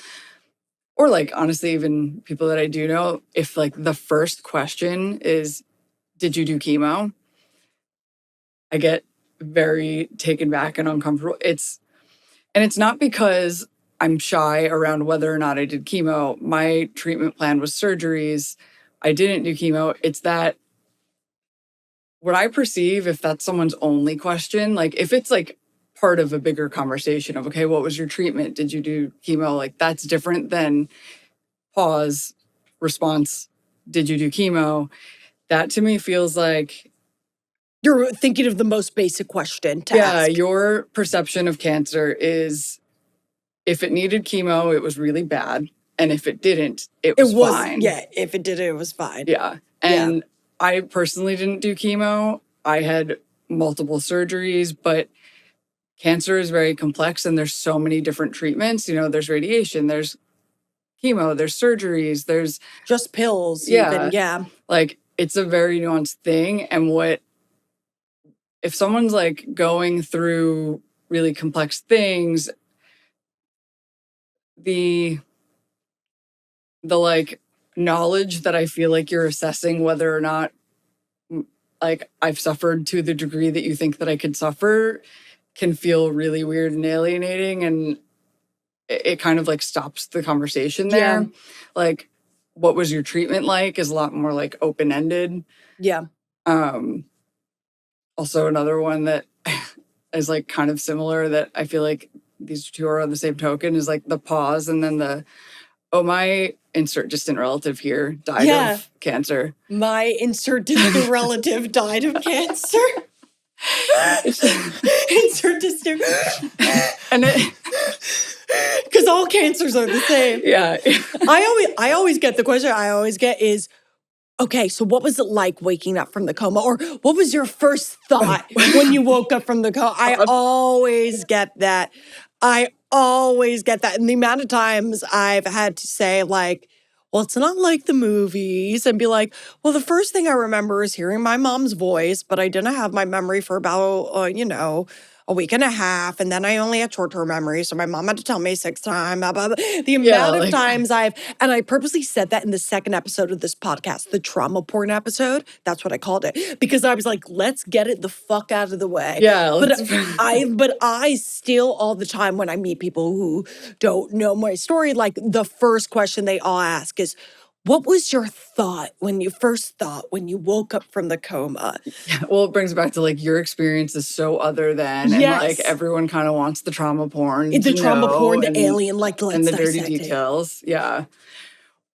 or like honestly, even people that I do know, if like the first question is, did you do chemo? I get very taken back and uncomfortable. It's not because I'm shy around whether or not I did chemo. My treatment plan was surgeries. I didn't do chemo. It's that what I perceive, if that's someone's only question, like if it's like part of a bigger conversation of, okay, what was your treatment? Did you do chemo? Like that's different than pause, response, did you do chemo? That to me feels like you're thinking of the most basic question to ask. Yeah, your perception of cancer is if it needed chemo, it was really bad. And if it didn't, it was fine. Yeah, if it did it was fine. Yeah. And I personally didn't do chemo. I had multiple surgeries, but cancer is very complex and there's so many different treatments. You know, there's radiation, there's chemo, there's surgeries, there's just pills. Even, yeah. Like it's a very nuanced thing. And if someone's like going through really complex things, the like knowledge that I feel like you're assessing whether or not like I've suffered to the degree that you think that I could suffer can feel really weird and alienating, and it kind of like stops the conversation there. Yeah. Like, what was your treatment like is a lot more like open-ended. Yeah. Also another one that is like kind of similar that I feel like these two are on the same token is like the pause and then the oh, my insert distant relative here died Yeah. of cancer. My insert distant relative died of cancer. Insert distant. And Because all cancers are the same. yeah. I always get the question I always get is, okay, so what was it like waking up from the coma? Or what was your first thought when you woke up from the coma? I always get that. I always get that. And the amount of times I've had to say, like, well, it's not like the movies, and be like, well, the first thing I remember is hearing my mom's voice, but I didn't have my memory for about, a week and a half, and then I only had short-term memory, so my mom had to tell me 6 times. Blah, blah, blah. The amount of times and I purposely said that in the second episode of this podcast, the trauma porn episode, that's what I called it, because I was like, let's get it the fuck out of the way. Yeah. But I still all the time when I meet people who don't know my story, like the first question they all ask is, what was your thought when you woke up from the coma? Yeah, well, it brings back to like your experience is so other than, and like everyone kind of wants the trauma porn. The trauma porn, the alien, like, let's and the dirty dissect it. details. Yeah.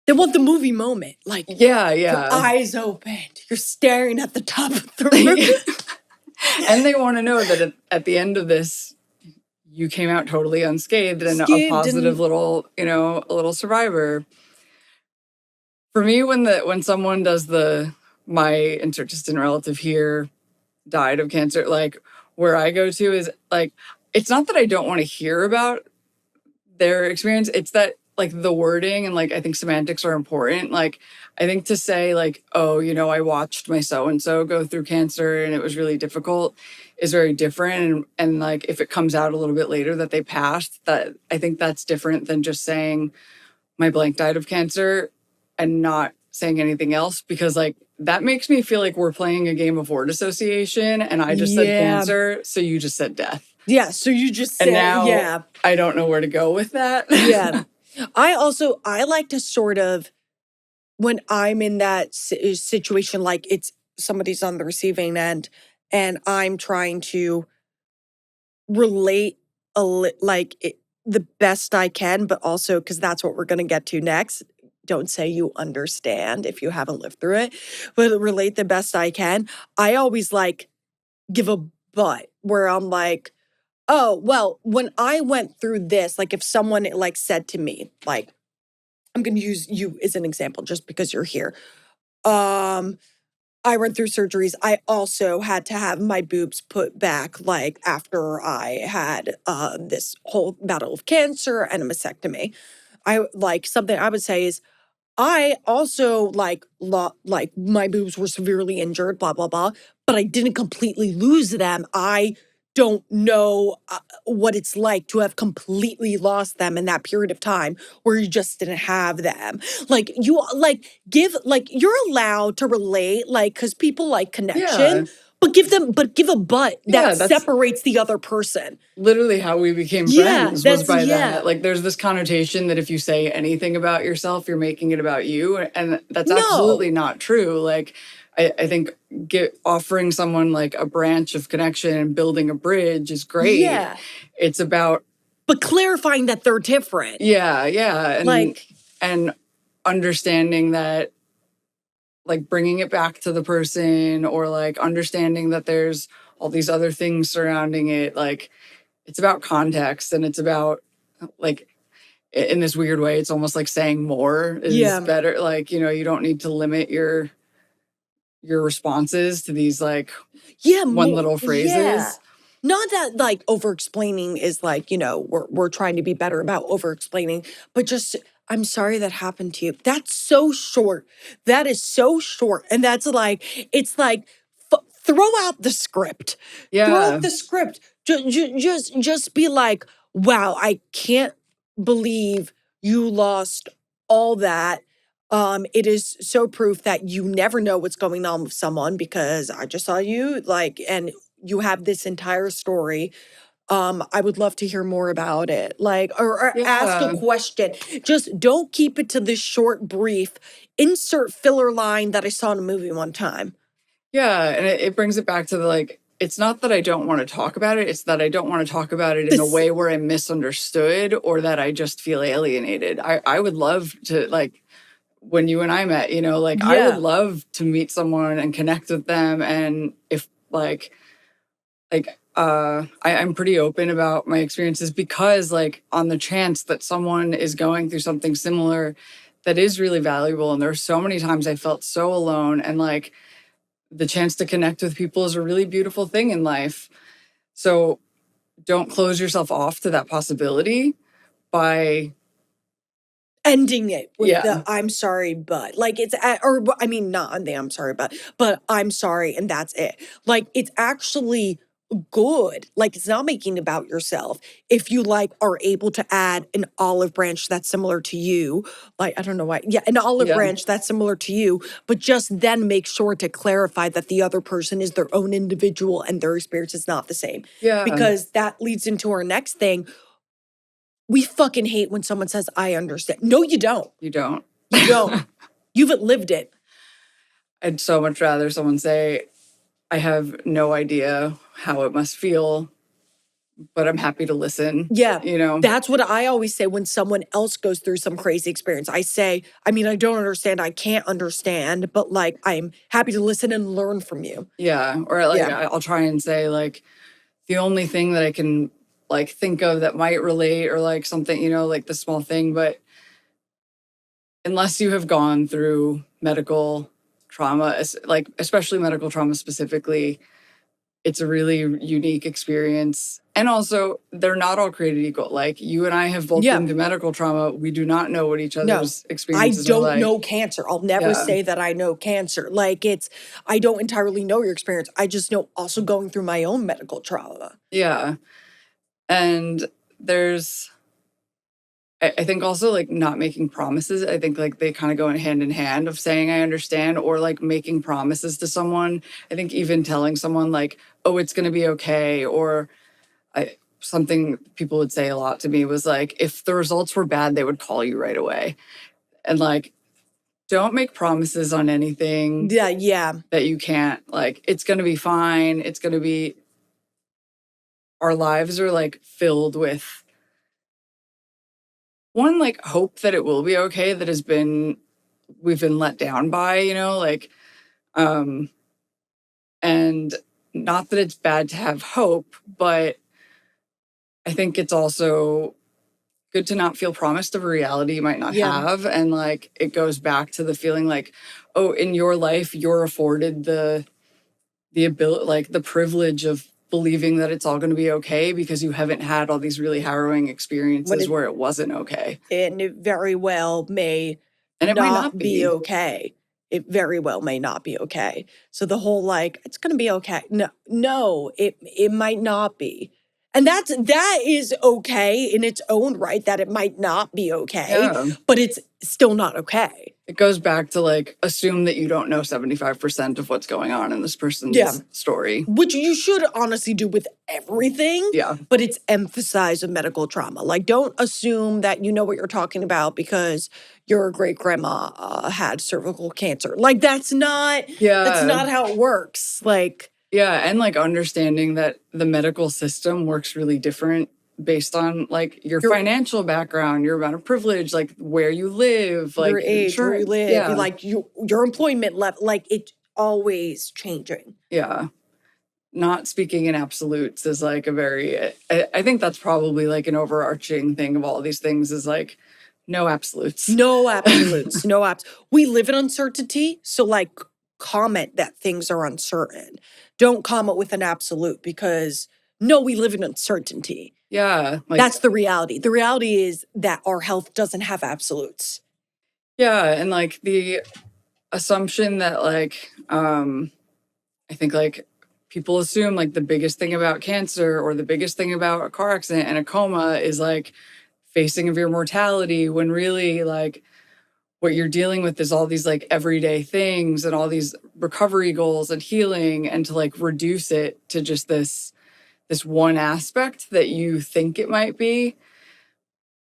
They want the movie moment. Like, yeah. your eyes opened. You're staring at the top of the room. And they want to know that at the end of this, you came out totally unscathed and a positive little, a little survivor. For me, when someone does my insert distant relative here died of cancer, like where I go to is like, it's not that I don't want to hear about their experience. It's that like the wording and like, I think semantics are important. Like, I think to say like, oh, I watched my so-and-so go through cancer and it was really difficult is very different. And like, if it comes out a little bit later that they passed, that I think that's different than just saying my blank died of cancer and not saying anything else, because like that makes me feel like we're playing a game of word association and I just said cancer, so you just said death. Yeah, so you just said, and now I don't know where to go with that. Yeah. I like to sort of, when I'm in that situation, like it's somebody's on the receiving end and I'm trying to relate the best I can, but also because that's what we're going to get to next. Don't say you understand if you haven't lived through it, but relate the best I can. I always like give a but where I'm like, oh, well, when I went through this, like if someone like said to me, like, I'm going to use you as an example just because you're here. I went through surgeries. I also had to have my boobs put back, like after I had this whole battle of cancer and a mastectomy. Something I would say is, I also like my boobs were severely injured, blah, blah, blah, but I didn't completely lose them. I don't know what it's like to have completely lost them in that period of time where you just didn't have them. Like you're allowed to relate, like, cause people like connection. But give a but that separates the other person. Literally how we became friends was by that. Like there's this connotation that if you say anything about yourself, you're making it about you. And that's absolutely not true. Like I think offering someone like a branch of connection and building a bridge is great. Yeah. It's about... But clarifying that they're different. Yeah. And understanding that, like bringing it back to the person, or like understanding that there's all these other things surrounding it. Like it's about context, and it's about like, in this weird way, it's almost like saying more is better. Like, you don't need to limit your responses to these like one little phrases. Yeah. Not that like over-explaining is like, we're trying to be better about over-explaining, but just, I'm sorry that happened to you. That's so short. That is so short. And that's like, it's like, throw out the script. Yeah. Throw out the script. Just be like, wow, I can't believe you lost all that. It is so proof that you never know what's going on with someone, because I just saw you, like, and you have this entire story. I would love to hear more about it. Like, or ask a question. Just don't keep it to this short brief. Insert filler line that I saw in a movie one time. Yeah, and it brings it back to the, like, it's not that I don't want to talk about it. It's that I don't want to talk about it in a way where I'm misunderstood or that I just feel alienated. I would love to, like, when you and I met, you know, like I would love to meet someone and connect with them. And if I'm pretty open about my experiences because like on the chance that someone is going through something similar, that is really valuable. And there's so many times I felt so alone, and like the chance to connect with people is a really beautiful thing in life. So don't close yourself off to that possibility by ending it with the I'm sorry, but like it's or I mean not the I'm sorry, but I'm sorry and that's it. Like it's actually good. Like it's not making it about yourself. If you like are able to add an olive branch that's similar to you, like I don't know why. Yeah, an olive branch that's similar to you, but just then make sure to clarify that the other person is their own individual and their experience is not the same. Yeah. Because that leads into our next thing. We fucking hate when someone says, I understand. No, you don't. You don't. You don't. You haven't lived it. I'd so much rather someone say, I have no idea how it must feel, but I'm happy to listen. Yeah. You know? That's what I always say when someone else goes through some crazy experience. I say, I mean, I don't understand. I can't understand, but like, I'm happy to listen and learn from you. Yeah. Or like, I'll try and say like, the only thing that I can like think of that might relate or like something, you know, like the small thing, but unless you have gone through medical trauma, like especially medical trauma specifically, it's a really unique experience. And also, they're not all created equal. Like you and I have both been through medical trauma. We do not know what each other's experiences are like. I don't know cancer. I'll never say that I know cancer. Like I don't entirely know your experience. I just know also going through my own medical trauma. Yeah. And I think also like not making promises. I think like they kind of go hand in hand of saying I understand or like making promises to someone. I think even telling someone like, oh, it's going to be okay. Or something people would say a lot to me was like, if the results were bad, they would call you right away. And like, don't make promises on anything that you can't. Like, it's going to be fine. It's going to be, our lives are like filled with one, like hope that it will be okay, that we've been let down by, you know, like, and not that it's bad to have hope, but I think it's also good to not feel promised of a reality you might not have. And like, it goes back to the feeling like, oh, in your life, you're afforded the ability, like the privilege of believing that it's all going to be okay because you haven't had all these really harrowing experiences where it wasn't okay. And it very well may not be okay. It very well may not be okay. So the whole like, it's going to be okay. No, it might not be. And that is okay in its own right, that it might not be okay, but it's still not okay. It goes back to like, assume that you don't know 75% of what's going on in this person's story. Which you should honestly do with everything. Yeah. But it's emphasized with medical trauma. Like, don't assume that you know what you're talking about because your great grandma had cervical cancer. Like, that's not how it works. Like, yeah, and like understanding that the medical system works really different based on like your financial background, your amount of privilege, like where you live, like your age, where you live, like your employment level, like it's always changing. Yeah. Not speaking in absolutes is like a very, I think that's probably like an overarching thing of all these things is like no absolutes. No absolutes, no apps. We live in uncertainty, so like comment that things are uncertain. Don't comment with an absolute because no, we live in uncertainty. Yeah. Like, that's the reality. The reality is that our health doesn't have absolutes. Yeah. And like the assumption that like, I think like people assume like the biggest thing about cancer or the biggest thing about a car accident and a coma is like facing of your mortality, when really like what you're dealing with is all these like everyday things and all these recovery goals and healing, and to like reduce it to just this one aspect that you think it might be.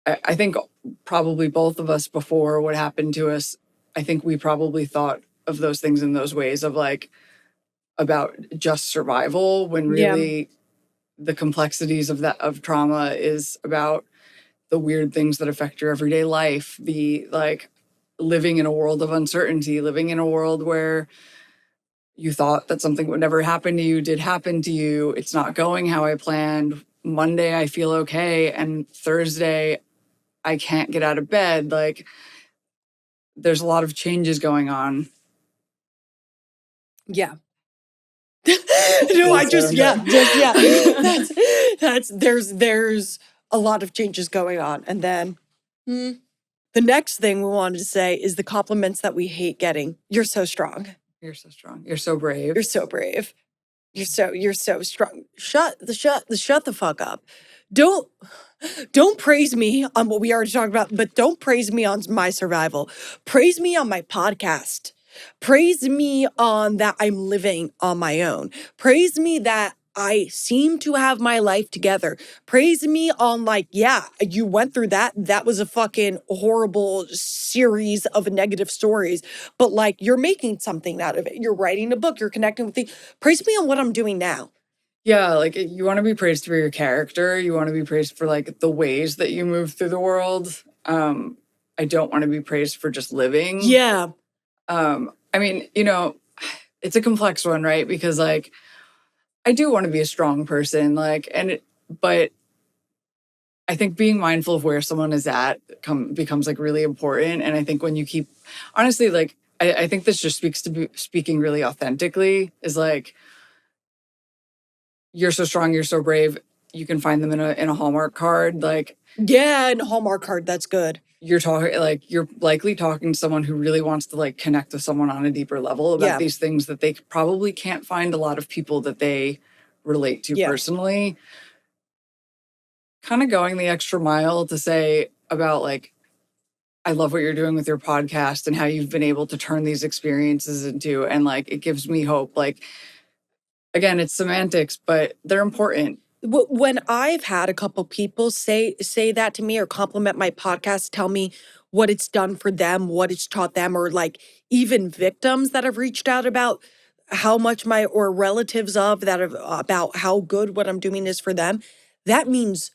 I think probably both of us, before what happened to us, I think we probably thought of those things in those ways of like, about just survival, when really the complexities of trauma is about the weird things that affect your everyday life, the like living in a world of uncertainty, living in a world where you thought that something would never happen to you did happen to you. It's not going how I planned. Monday I feel okay, and Thursday I can't get out of bed. Like, there's a lot of changes going on. Yeah. No, I just, yeah. There's a lot of changes going on. And then the next thing we wanted to say is the compliments that we hate getting. You're so strong. You're so strong. You're so brave. You're so brave. You're so strong. Shut the fuck up. Don't praise me on what we already talked about, but don't praise me on my survival. Praise me on my podcast. Praise me on that I'm living on my own. Praise me that I seem to have my life together. Praise me on like, yeah, you went through that. That was a fucking horrible series of negative stories, but like you're making something out of it. You're writing a book, you're connecting with the, praise me on what I'm doing now. Yeah, like you want to be praised for your character. You want to be praised for like the ways that you move through the world. I don't want to be praised for just living. Yeah. I mean, you know, it's a complex one, right? Because like I do want to be a strong person, like, but I think being mindful of where someone is at becomes like really important. And I think when you keep, honestly, like I think this just speaks to speaking really authentically, is like, you're so strong, you're so brave. You can find them in a Hallmark card. Like, yeah, in a Hallmark card, that's good. You're likely talking to someone who really wants to like connect with someone on a deeper level about these things that they probably can't find a lot of people that they relate to personally. Kind of going the extra mile to say about like, I love what you're doing with your podcast and how you've been able to turn these experiences into, and like, it gives me hope. Like, again, it's semantics, but they're important. When I've had a couple people say that to me or compliment my podcast, tell me what it's done for them, what it's taught them, or like even victims that have reached out about how much or relatives of that have about how good what I'm doing is for them, that means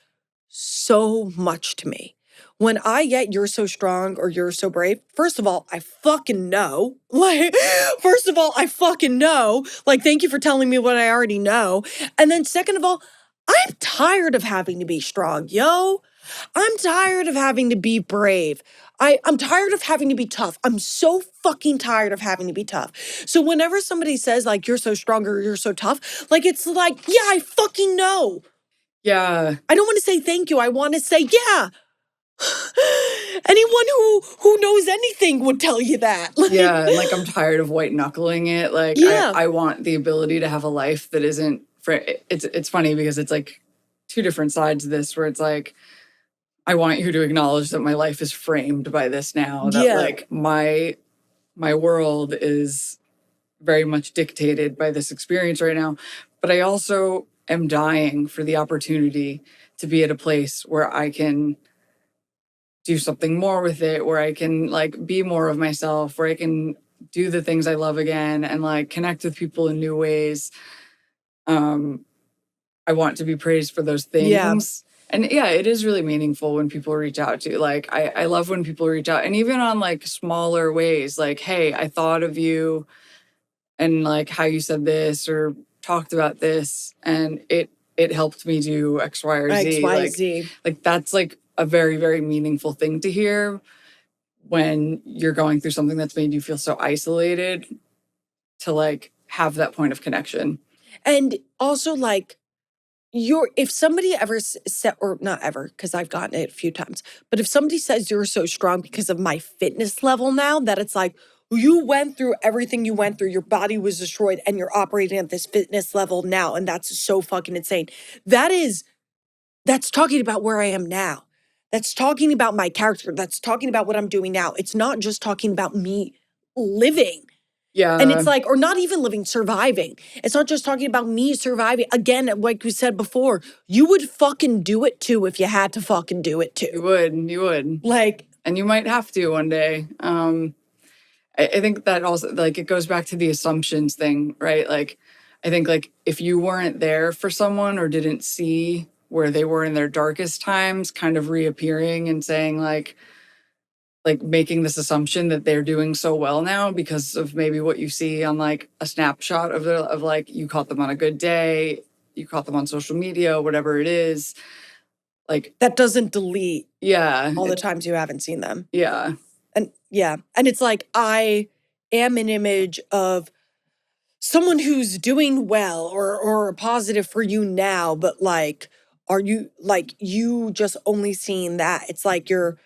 so much to me. When I get you're so strong or you're so brave, first of all, I fucking know. Like, first of all, I fucking know. Like, thank you for telling me what I already know. And then second of all, I'm tired of having to be strong, yo. I'm tired of having to be brave. I'm tired of having to be tough. I'm so fucking tired of having to be tough. So whenever somebody says like, you're so strong or you're so tough, like, it's like, yeah, I fucking know. Yeah. I don't want to say thank you. I want to say, yeah. Anyone who knows anything would tell you that. Like, yeah, and like I'm tired of white knuckling it. Like, I want the ability to have a life that isn't. It's funny because it's like two different sides of this, where it's like, I want you to acknowledge that my life is framed by this now. That like my world is very much dictated by this experience right now. But I also am dying for the opportunity to be at a place where I can do something more with it, where I can like be more of myself, where I can do the things I love again and like connect with people in new ways. I want to be praised for those things. Yeah. And yeah, it is really meaningful when people reach out to you. Like, I love when people reach out, and even on like smaller ways, like, hey, I thought of you and like how you said this or talked about this, and it helped me do X, Y, or Z. Like that's like a very, very meaningful thing to hear when you're going through something that's made you feel so isolated, to like have that point of connection. And also like, if somebody ever said, or not ever, because I've gotten it a few times, but if somebody says you're so strong because of my fitness level now, that it's like, you went through everything you went through, your body was destroyed, and you're operating at this fitness level now, and that's so fucking insane. That's talking about where I am now. That's talking about my character. That's talking about what I'm doing now. It's not just talking about me living. Yeah. And it's like, or not even living, surviving. It's not just talking about me surviving. Again, like we said before, you would fucking do it too if you had to fucking do it too. You would. Like. And you might have to one day. I think that also, like, it goes back to the assumptions thing, right? Like, I think, like, if you weren't there for someone or didn't see where they were in their darkest times, kind of reappearing and saying, like making this assumption that they're doing so well now because of maybe what you see on like a snapshot of like you caught them on a good day, you caught them on social media, whatever it is. Like, That doesn't delete yeah, all the times you haven't seen them. yeah, And yeah, and it's like I am an image of someone who's doing well or positive for you now, but like, are you like you just only seeing that? It's like you're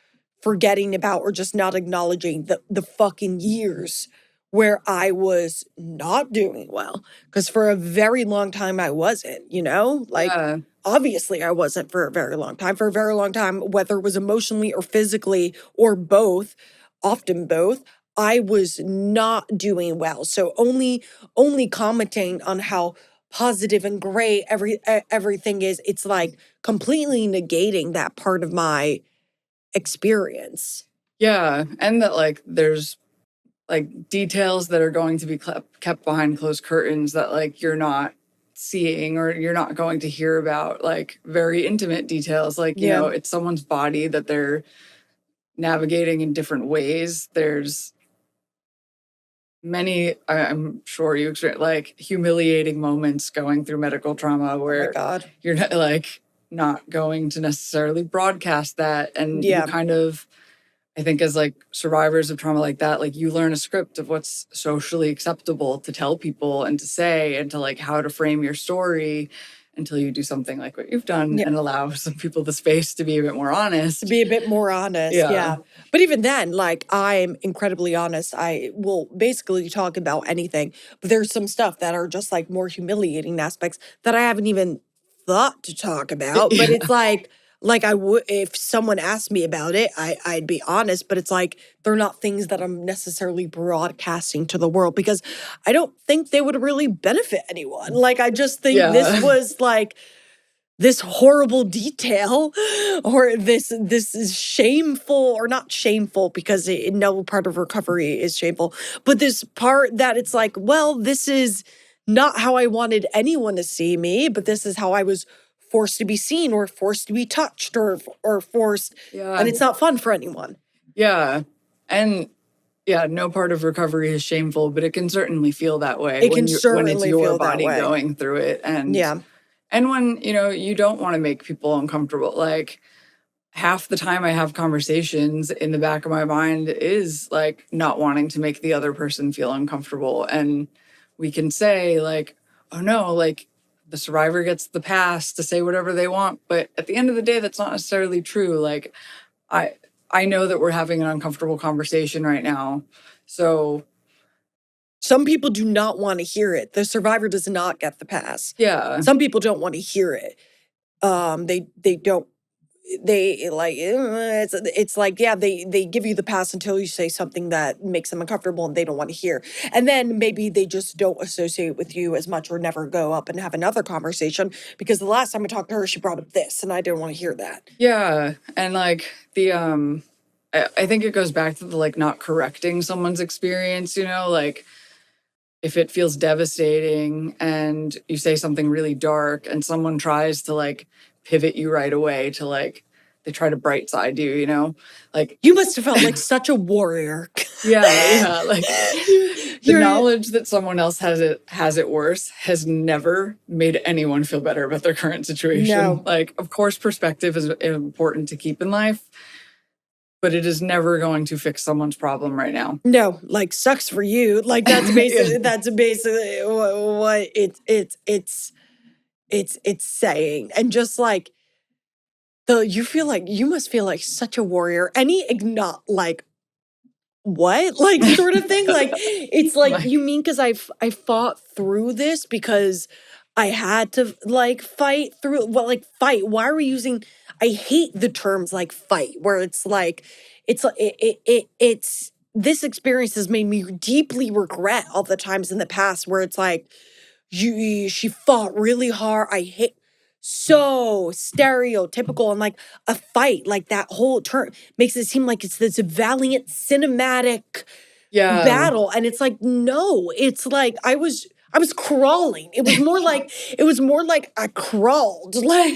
forgetting about or just not acknowledging the fucking years where I was not doing well. Because for a very long time I wasn't, you know? Like yeah, obviously I wasn't for a very long time. For a very long time, whether it was emotionally or physically or both, often both, I was not doing well. So only commenting on how positive and great everything is, it's like completely negating that part of my experience. yeah. And that like there's like details that are going to be kept behind closed curtains that like you're not seeing or you're not going to hear about, like very intimate details, like, you Yeah. know, it's someone's body that they're navigating in different ways. There's many, I'm sure you experience like humiliating moments going through medical trauma Oh my where God. you're not, like not going to necessarily broadcast that. And you Yeah. kind of, I think as like survivors of trauma like that, like you learn a script of what's socially acceptable to tell people and to say and to like how to frame your story until you do something like what you've done Yeah. and allow some people the space to be a bit more honest. To be a bit more honest, Yeah. yeah. But even then, like I'm incredibly honest. I will basically talk about anything. But there's some stuff that are just like more humiliating aspects that I haven't even thought to talk about. But Yeah. it's like I would if someone asked me about it, I'd be honest. But it's like they're not things that I'm necessarily broadcasting to the world because I don't think they would really benefit anyone. Like I just think this Yeah. was like this horrible detail or this is shameful or not shameful because no part of recovery is shameful, but this part that it's like, well, this is not how I wanted anyone to see me, but this is how I was forced to be seen or forced to be touched or forced, Yeah. and it's not fun for anyone. Yeah. And yeah, no part of recovery is shameful, but it can certainly feel that way It can when it's certainly your feel that body way. going through it. Yeah. And when, you know, you don't want to make people uncomfortable. Like half the time I have conversations in the back of my mind is like not wanting to make the other person feel uncomfortable. And we can say like, oh no, like the survivor gets the pass to say whatever they want. But at the end of the day, that's not necessarily true. Like I I know that we're having an uncomfortable conversation right now. So Some people do not want to hear it. The survivor does not get the pass. yeah. Some people don't want to hear it. They don't they like it's like yeah they give you the pass until you say something that makes them uncomfortable and they don't want to hear, and then maybe they just don't associate with you as much or never go up and have another conversation because the last time I talked to her she brought up this and I didn't want to hear that. Yeah. And like the I think it goes back to the like not correcting someone's experience, you know, like if it feels devastating and you say something really dark and someone tries to like pivot you right away to like they try to bright side you, you know? Like You must have felt like such a warrior. yeah, like the You're knowledge that someone else has it worse has never made anyone feel better about their current situation. No. Like of course perspective is important to keep in life, but it is never going to fix someone's problem right now. No, like sucks for you. Like Yeah. that's basically what it's saying. And just like you must feel like such a warrior. Any not like what? Like sort of thing. Like it's like Like, you mean because I fought through this because I had to like fight through well like fight. Why are we using I hate the terms like fight where it's like it's this experience has made me deeply regret all the times in the past where it's like she fought really hard. I hate so stereotypical and like a fight like that whole term makes it seem like it's this valiant cinematic Yeah. battle. And it's like, no, it's like I was crawling. It was more like I crawled. Like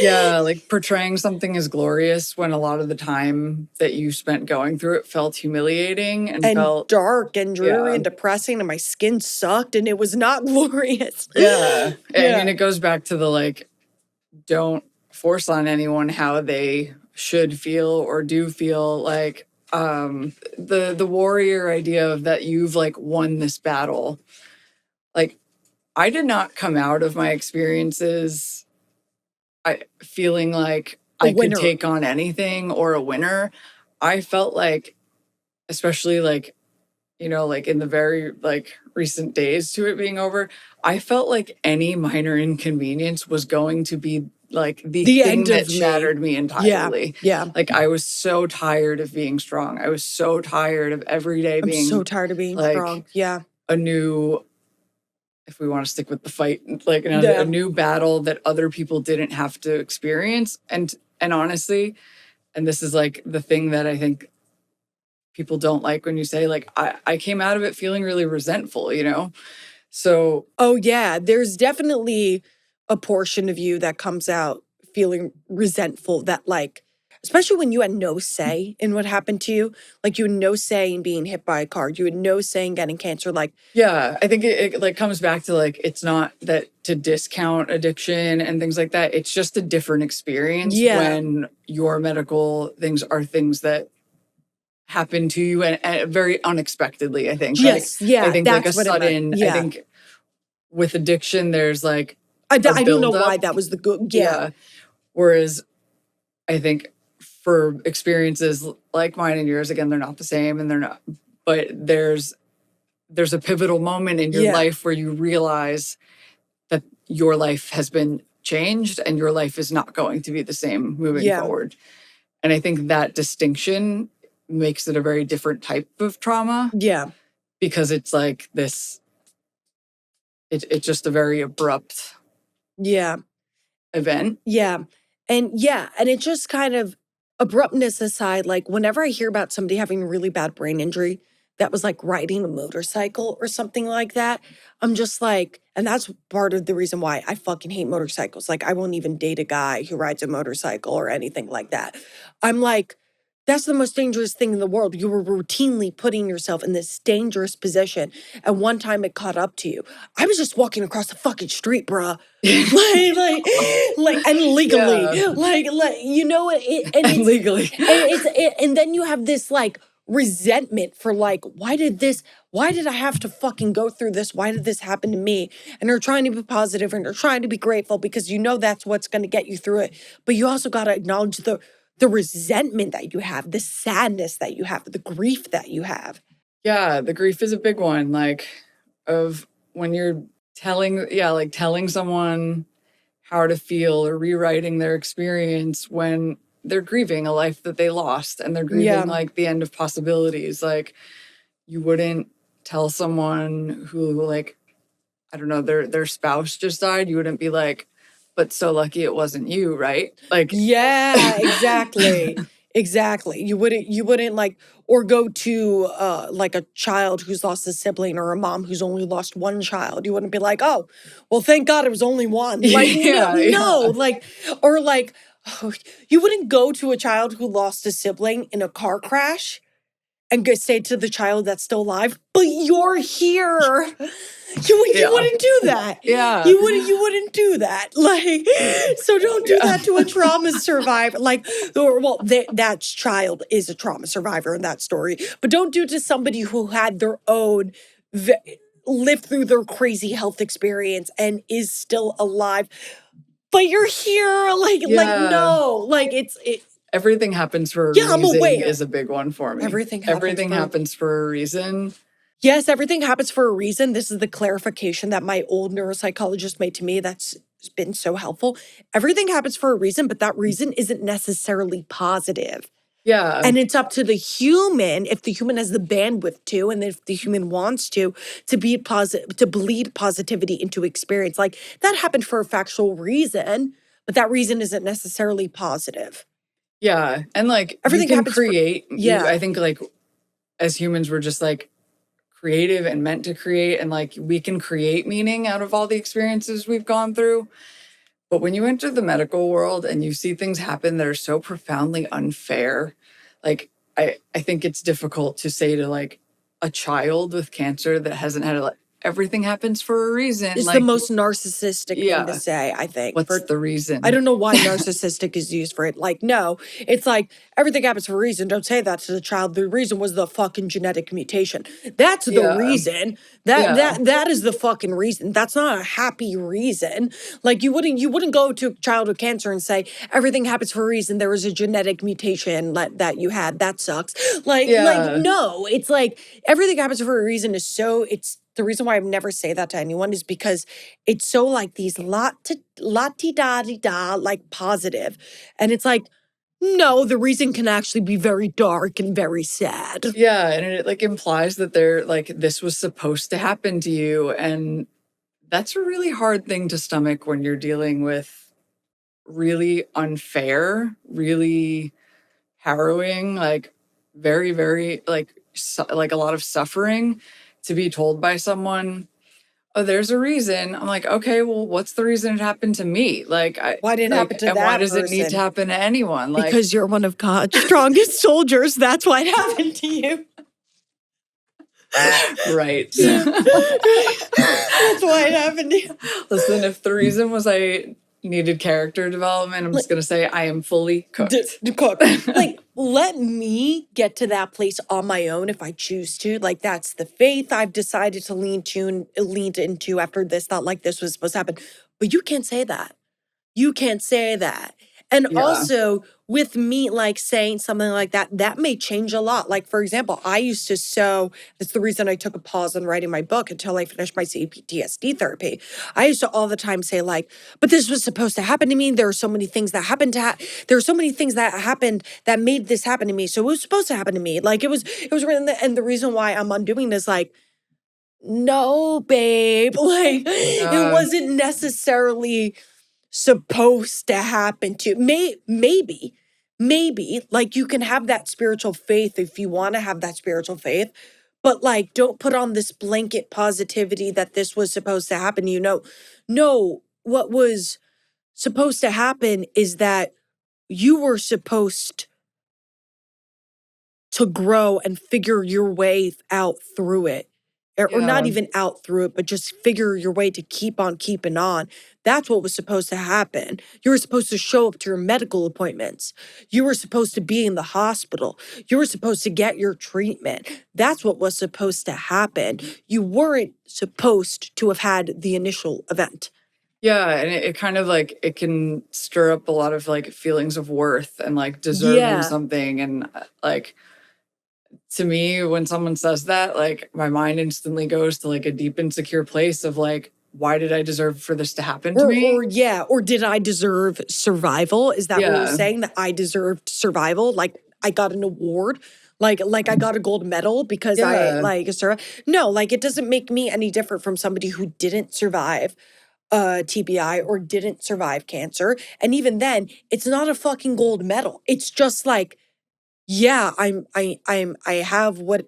Yeah, like portraying something as glorious when a lot of the time that you spent going through it felt humiliating and and felt, dark and dreary yeah, and depressing, and my skin sucked and it was not glorious. yeah. I mean, Yeah. it goes back to the like, don't force on anyone how they should feel or do feel. Like the warrior idea of that you've like won this battle. Like, I did not come out of my experiences feeling like A I could winner. take on anything or a winner. I felt like, especially like, like in the very like recent days to it being over, I felt like any minor inconvenience was going to be like the The thing end that of me. shattered me Yeah. entirely. Yeah. Like, I was so tired of being strong. I was so tired of every day I'm so being tired of being like strong. Yeah. a new, if we want to stick with the fight, like Yeah. a new battle that other people didn't have to experience. And honestly, and this is like the thing that I think people don't like when you say like, I came out of it feeling really resentful, So Oh, yeah. There's definitely a portion of you that comes out feeling resentful that, like, especially when you had no say in what happened to you. Like, you had no say in being hit by a car. You had no say in getting cancer. Like, yeah, I think it like comes back to like, it's not that to discount addiction and things like that. It's just a different experience yeah. when your medical things are things that happen to you and very unexpectedly, I think. Like, Yes. Yeah. I think like a That's what it meant. sudden, I Yeah. think with addiction, there's like I a don't know why buildup. that was the good. Yeah. Yeah. Whereas I think for experiences like mine and yours, again, they're not the same and they're not, but there's a pivotal moment in your Yeah. life where you realize that your life has been changed and your life is not going to be the same moving Yeah. forward. And I think that distinction makes it a very different type of trauma Yeah. because it's like this, it's just a very abrupt Yeah. event. Yeah. And it just kind of, abruptness aside, like whenever I hear about somebody having a really bad brain injury that was like riding a motorcycle or something like that, I'm just like, and that's part of the reason why I fucking hate motorcycles. Like, I won't even date a guy who rides a motorcycle or anything like that. I'm like, that's the most dangerous thing in the world. You were routinely putting yourself in this dangerous position. And one time it caught up to you. I was just walking across the fucking street, bruh. And legally, Yeah. you know, and it's Legally. and then you have this like resentment for like, why did I have to fucking go through this? Why did this happen to me? And you're trying to be positive and you're trying to be grateful because you know that's what's going to get you through it. But you also got to acknowledge the resentment that you have, the sadness that you have, the grief that you have. Yeah, the grief is a big one. Like, of when you're telling someone how to feel or rewriting their experience when they're grieving a life that they lost and they're grieving Yeah. like the end of possibilities. Like, you wouldn't tell someone who, like, I don't know, their spouse just died. You wouldn't be like, but so lucky it wasn't you, right? Like, Yeah, exactly. Exactly. You wouldn't like, or go to like a child who's lost a sibling or a mom who's only lost one child. You wouldn't be like, oh, well, thank God it was only one. Like, Yeah, no, yeah. like, or like, you wouldn't go to a child who lost a sibling in a car crash and say to the child that's still alive, but you're here. You wouldn't do that. Yeah. You wouldn't do that. Like, so don't do that to a trauma survivor. Like, that child is a trauma survivor in that story, but don't do it to somebody who had their own lived through their crazy health experience and is still alive. But you're here, like no, like it. Everything happens for a Yeah, I'm reason aware. is a big one for me. Everything happens for a reason. Yes, everything happens for a reason. This is the clarification that my old neuropsychologist made to me that's been so helpful. Everything happens for a reason, but that reason isn't necessarily positive. Yeah. And it's up to the human, if the human has the bandwidth to, and if the human wants to be positive, to bleed positivity into experience. Like, that happened for a factual reason, but that reason isn't necessarily positive. Yeah. And like, Everything you can happens for- create, Yeah. I think like as humans, we're just like creative and meant to create, and like we can create meaning out of all the experiences we've gone through. But when you enter the medical world and you see things happen that are so profoundly unfair, like I think it's difficult to say to like a child with cancer that hasn't had like everything happens for a reason. It's the Like, most narcissistic thing to yeah, say, I think. what's the reason? I don't know why narcissistic is used for it. Like, no, it's like everything happens for a reason. Don't say that to the child. The reason was the fucking genetic mutation. That's the Yeah, reason. That yeah, that is the fucking reason. That's not a happy reason. Like you wouldn't go to a child with cancer and say everything happens for a reason. There was a genetic mutation that you had. That sucks. Like yeah, no, it's like everything happens for a reason is so it's the reason why I never say that to anyone is because it's so like these la-ti-da-di-da, like positive. And it's like, no, the reason can actually be very dark and very sad. yeah. And it like implies that they're like, this was supposed to happen to you. And that's a really hard thing to stomach when you're dealing with really unfair, really harrowing, like very, very like like a lot of suffering to be told by someone, oh, there's a reason. I'm like, okay, well, what's the reason it happened to me? Like, Why didn't it happen to and why that does it need to person? happen to anyone? Like, Because you're one of God's strongest soldiers. That's why it happened to you. right. That's why it happened to you. Listen, if the reason was I needed character development, I'm just gonna say I am fully cooked. Cook. Like, let me get to that place on my own if I choose to. Like, that's the faith I've decided to lean into after this. Thought like this was supposed to happen. But you can't say that. You can't say that. And Yeah. also with me like saying something like that, that may change a lot. Like, for example, I used to sew, that's the reason I took a pause on writing my book until I finished my CPTSD therapy. I used to all the time say like, but this was supposed to happen to me. There are so many things that happened there are so many things that happened that made this happen to me. So it was supposed to happen to me. Like it was written, and the reason why I'm undoing this, like, no, babe, like it Yeah. wasn't necessarily supposed to happen to maybe like you can have that spiritual faith if you want to have that spiritual faith, but like don't put on this blanket positivity that this was supposed to happen to you. No, what was supposed to happen is that you were supposed to grow and figure your way out through it. Or not Yeah. even out through it, but just figure your way to keep on keeping on. That's what was supposed to happen. You were supposed to show up to your medical appointments. You were supposed to be in the hospital. You were supposed to get your treatment. That's what was supposed to happen. You weren't supposed to have had the initial event. Yeah. And it kind of like it can stir up a lot of like feelings of worth and like deserving Yeah. something. And like to me, when someone says that, like my mind instantly goes to like a deep insecure place of like, why did I deserve for this to happen to me? Or did I deserve survival? Is that what we're Yeah. saying, that I deserved survival? Like I got an award, like I got a gold medal because I Yeah. like survived. No, like it doesn't make me any different from somebody who didn't survive TBI or didn't survive cancer. And even then, it's not a fucking gold medal. It's just like, yeah, I have what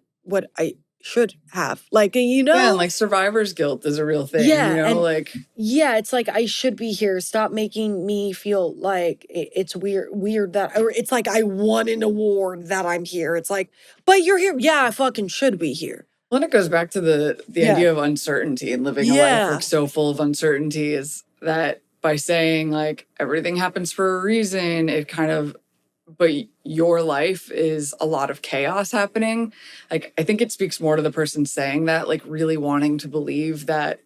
I should have. Like, Yeah. And like survivor's guilt is a real thing, yeah, and like, yeah, it's like I should be here. Stop making me feel like it's weird that, or it's like I won an award that I'm here. It's like, but you're here. Yeah, I fucking should be here. well, it goes back to the Yeah. idea of uncertainty and living a life Yeah. like so full of uncertainty is that by saying like everything happens for a reason, it kind of, but your life is a lot of chaos happening. Like, I think it speaks more to the person saying that, like really wanting to believe that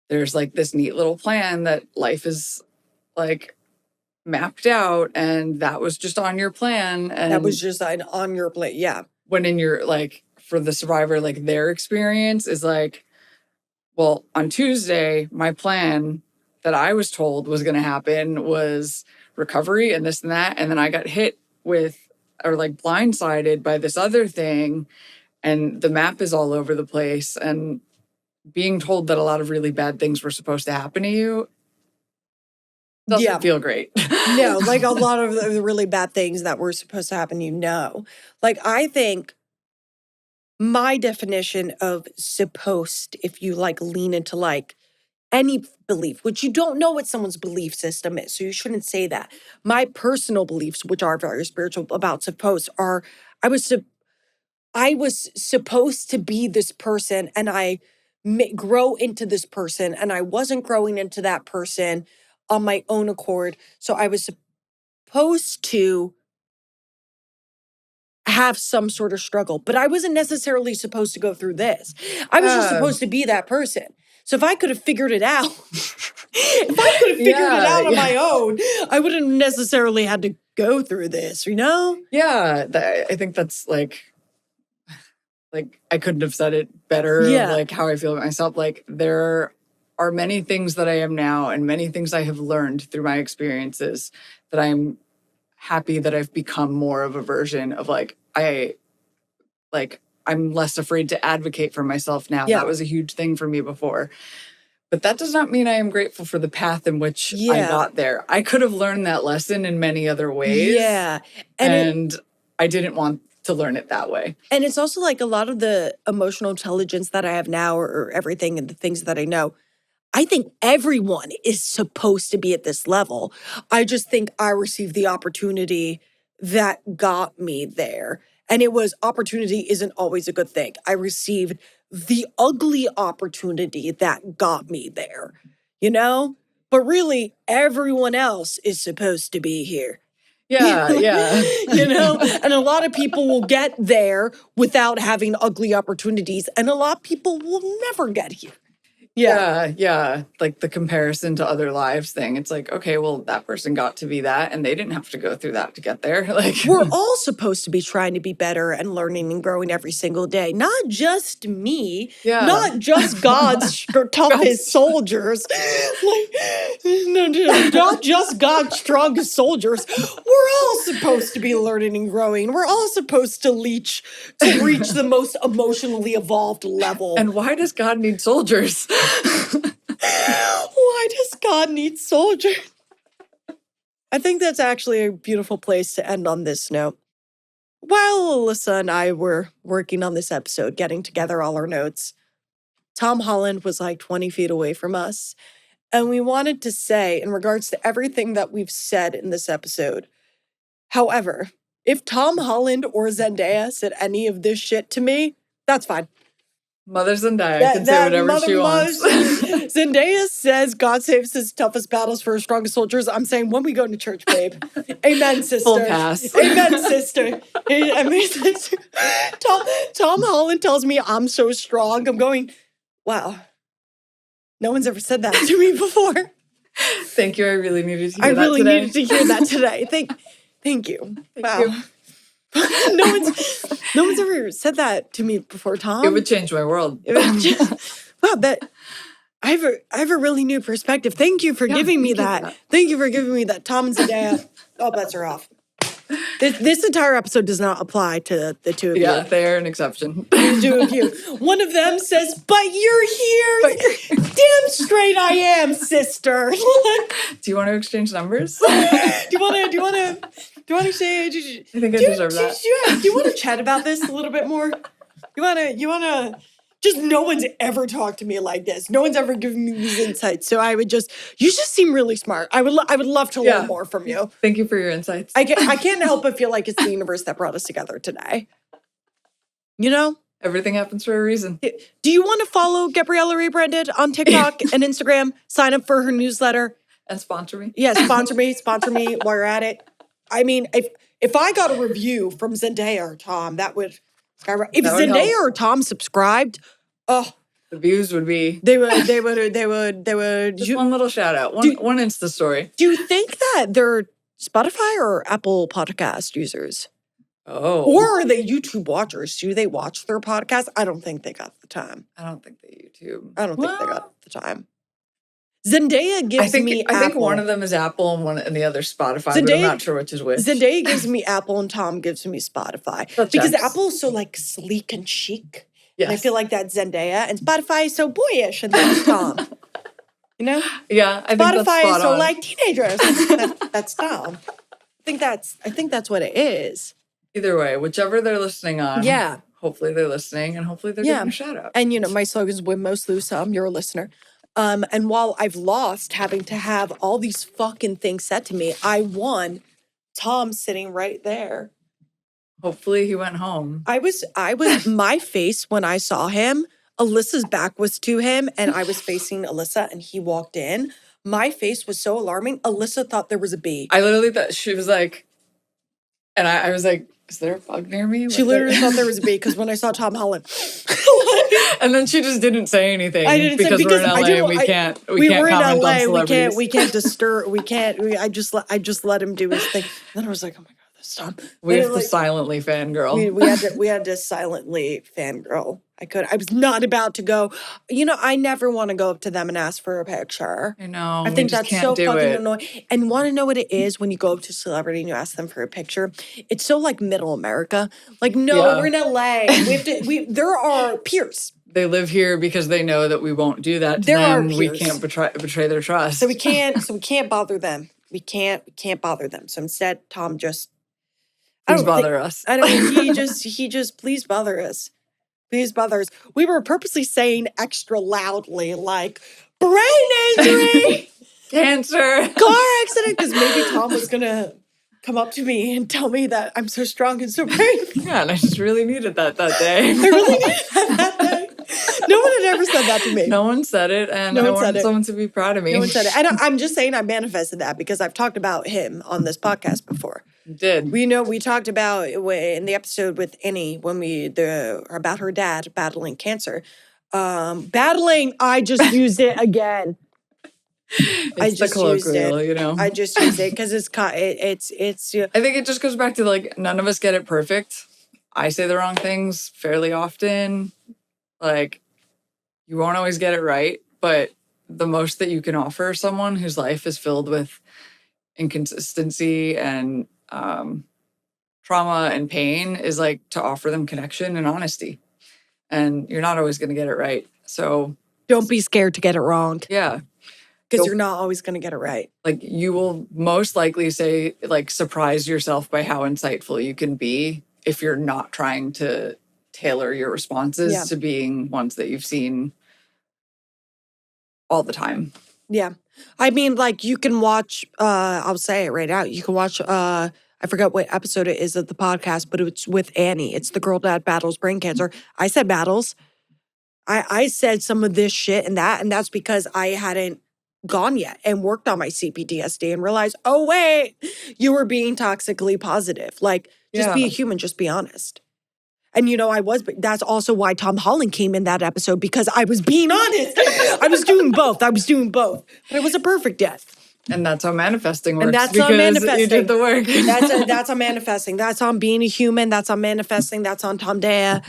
there's like this neat little plan that life is like mapped out and that was just on your plan. That was And just on your plate. Yeah. when in your like for the survivor, like their experience is like, well, on Tuesday, my plan that I was told was going to happen was recovery and this and that. And then I got hit with or like blindsided by this other thing. And the map is all over the place. And being told that a lot of really bad things were supposed to happen to you doesn't Yeah. feel great. No, like a lot of the really bad things that were supposed to happen, like I think my definition of supposed, if you like lean into like any belief, which you don't know what someone's belief system is, so you shouldn't say that. My personal beliefs, which are very spiritual about supposed, are I was supposed to be this person, and I grow into this person, and I wasn't growing into that person on my own accord. So I was supposed to have some sort of struggle, but I wasn't necessarily supposed to go through this. I was just supposed to be that person. So if I could have figured it out, if I could have figured it out on my own, I wouldn't necessarily had to go through this, you know? Yeah, I think that's like I couldn't have said it better. Yeah. Like how I feel about myself. Like there are many things that I am now and many things I have learned through my experiences that I'm happy that I've become more of a version of I'm less afraid to advocate for myself now. Yeah. That was a huge thing for me before. But that does not mean I am grateful for the path in which I got there. I could have learned that lesson in many other ways. Yeah. And I didn't want to learn it that way. And it's also like a lot of the emotional intelligence that I have now or everything and the things that I know, I think everyone is supposed to be at this level. I just think I received the opportunity that got me there. And it was opportunity isn't always a good thing. I received the ugly opportunity that got me there, you know? But really, everyone else is supposed to be here. Yeah, yeah. You know? And a lot of people will get there without having ugly opportunities. And a lot of people will never get here. Yeah. Like the comparison to other lives thing. It's like, okay, well, that person got to be that and they didn't have to go through that to get there. Like we're all supposed to be trying to be better and learning and growing every single day. Not just me. Yeah. Not just God's toughest soldiers. Not just God's strongest soldiers. We're all supposed to be learning and growing. We're all supposed to reach the most emotionally evolved level. And why does God need soldiers? Why does God need soldiers? I think that's actually a beautiful place to end on this note. While Alissa and I were working on this episode, getting together all our notes, Tom Holland was like 20 feet away from us. And we wanted to say, in regards to everything that we've said in this episode, however, if Tom Holland or Zendaya said any of this shit to me, that's fine. Mother Zendaya can say whatever she wants. Zendaya says God saves his toughest battles for his strongest soldiers. I'm saying when we go to church, babe. Amen, sister. Full pass. Amen, sister. Amen, sister. Tom Holland tells me I'm so strong. I'm going, wow. No one's ever said that to me before. Thank you. I really needed to hear that today. Needed to hear that today. Thank you. Thank you. No one's ever said that to me before, Tom. It would change my world. It would just, wow, I have a really new perspective. Thank you for giving me that. Thank you for giving me that. Tom and Zendaya, all bets are off. This entire episode does not apply to the two of you. Yeah, they're an exception. The two of you. One of them says, but you're here. Damn straight I am, sister. Do you want to exchange numbers? Do you want to say? I think I deserve that. Do you want to chat about this a little bit more? You want to? Just no one's ever talked to me like this. No one's ever given me these insights. So you just seem really smart. I would love to learn more from you. Thank you for your insights. I can't help but feel like it's the universe that brought us together today. You know? Everything happens for a reason. Do you want to follow Gabriella Rebranded on TikTok and Instagram? Sign up for her newsletter. And sponsor me. Yeah, sponsor me while you're at it. I mean, if I got a review from Zendaya or Tom, that would skyrocket. If Zendaya or Tom subscribed, the views would be. They would. Just one little shout out, one Insta story. Do you think that they're Spotify or Apple podcast users? Oh. Or are they YouTube watchers? Do they watch their podcast? I don't think they got the time. I don't think they YouTube. I don't think they got the time. Zendaya gives me Apple. I think one of them is Apple and the other Spotify, but I'm not sure which is which. Zendaya gives me Apple and Tom gives me Spotify. Because Apple's so like sleek and chic. Yes. And I feel like that's Zendaya. And Spotify is so boyish and that's Tom. You know? Yeah, I think that's spot Spotify is so on. like teenagers. That's Tom. I think that's what it is. Either way, whichever they're listening on. Yeah. hopefully they're listening and hopefully they're giving a shout out. And, my slogan is win most, lose some. You're a listener. And while I've lost having to have all these fucking things said to me, I won Tom sitting right there. Hopefully he went home. I was my face when I saw him, Alyssa's back was to him and I was facing Alissa and he walked in. My face was so alarming. Alissa thought there was a bee. I literally thought she was like, and I was like, is there a bug near me? She literally thought there was a bee because when I saw Tom Holland. And then she just didn't say anything. I didn't because say because we're in LA and we can't comment on celebrities. We can't disturb. I just let him do his thing. And then I was like, oh my God, this Tom. We have to silently fangirl. We had to silently fangirl. I was not about to go. I never want to go up to them and ask for a picture. I know. I think that's so fucking annoying. And want to know what it is when you go up to a celebrity and you ask them for a picture? It's so like middle America. Like, no, we're in LA. There are peers. They live here because they know that we won't do that to them. We can't betray their trust. So we can't bother them. We can't bother them. So instead, Tom just please bother us. I don't he just please bother us. Please bother us. We were purposely saying extra loudly, like, brain injury, cancer, car accident, because maybe Tom was gonna come up to me and tell me that I'm so strong and so brave. Yeah, and I just really needed that day. I really needed that day. No one had ever said that to me. No one said it, and I wanted someone to be proud of me. No one said it. I'm just saying I manifested that because I've talked about him on this podcast before. You did. We talked about in the episode with Annie when about her dad battling cancer. I just used it again. It's the colloquial, I just use it because it's. I think it just goes back to like none of us get it perfect. I say the wrong things fairly often. Like, you won't always get it right, but the most that you can offer someone whose life is filled with inconsistency and trauma and pain is like to offer them connection and honesty. And you're not always going to get it right. So don't be scared to get it wrong. Yeah. Because you're not always going to get it right. Like, you will most likely surprise yourself by how insightful you can be if you're not trying to tailor your responses to being ones that you've seen all the time. Yeah. I mean, like, you can watch, I'll say it right out. You can watch, I forgot what episode it is of the podcast, but it's with Annie. It's the girl that battles brain cancer. I said battles. I said some of this shit and that's because I hadn't gone yet and worked on my CPTSD and realized, oh, wait, you were being toxically positive. Like, just be a human, just be honest. And, but that's also why Tom Holland came in that episode, because I was being honest. I was doing both. But it wasn't perfect yet. And that's how manifesting works. And that's how manifesting. You did the work. That's on manifesting. That's on being a human. That's on manifesting. That's on Tom Dea.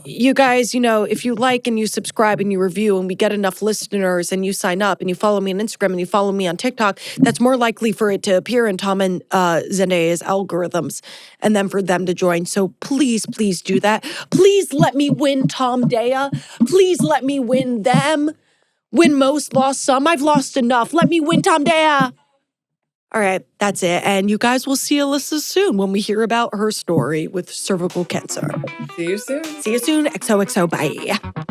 You guys, if you like and you subscribe and you review and we get enough listeners and you sign up and you follow me on Instagram and you follow me on TikTok, that's more likely for it to appear in Tom and Zendaya's algorithms and then for them to join. So please, please do that. Please let me win Tom Dea. Please let me win them. Win most, lost some. I've lost enough. Let me win Tom Dea. All right, that's it. And you guys will see Alissa soon when we hear about her story with cervical cancer. See you soon. See you soon. XOXO. Bye.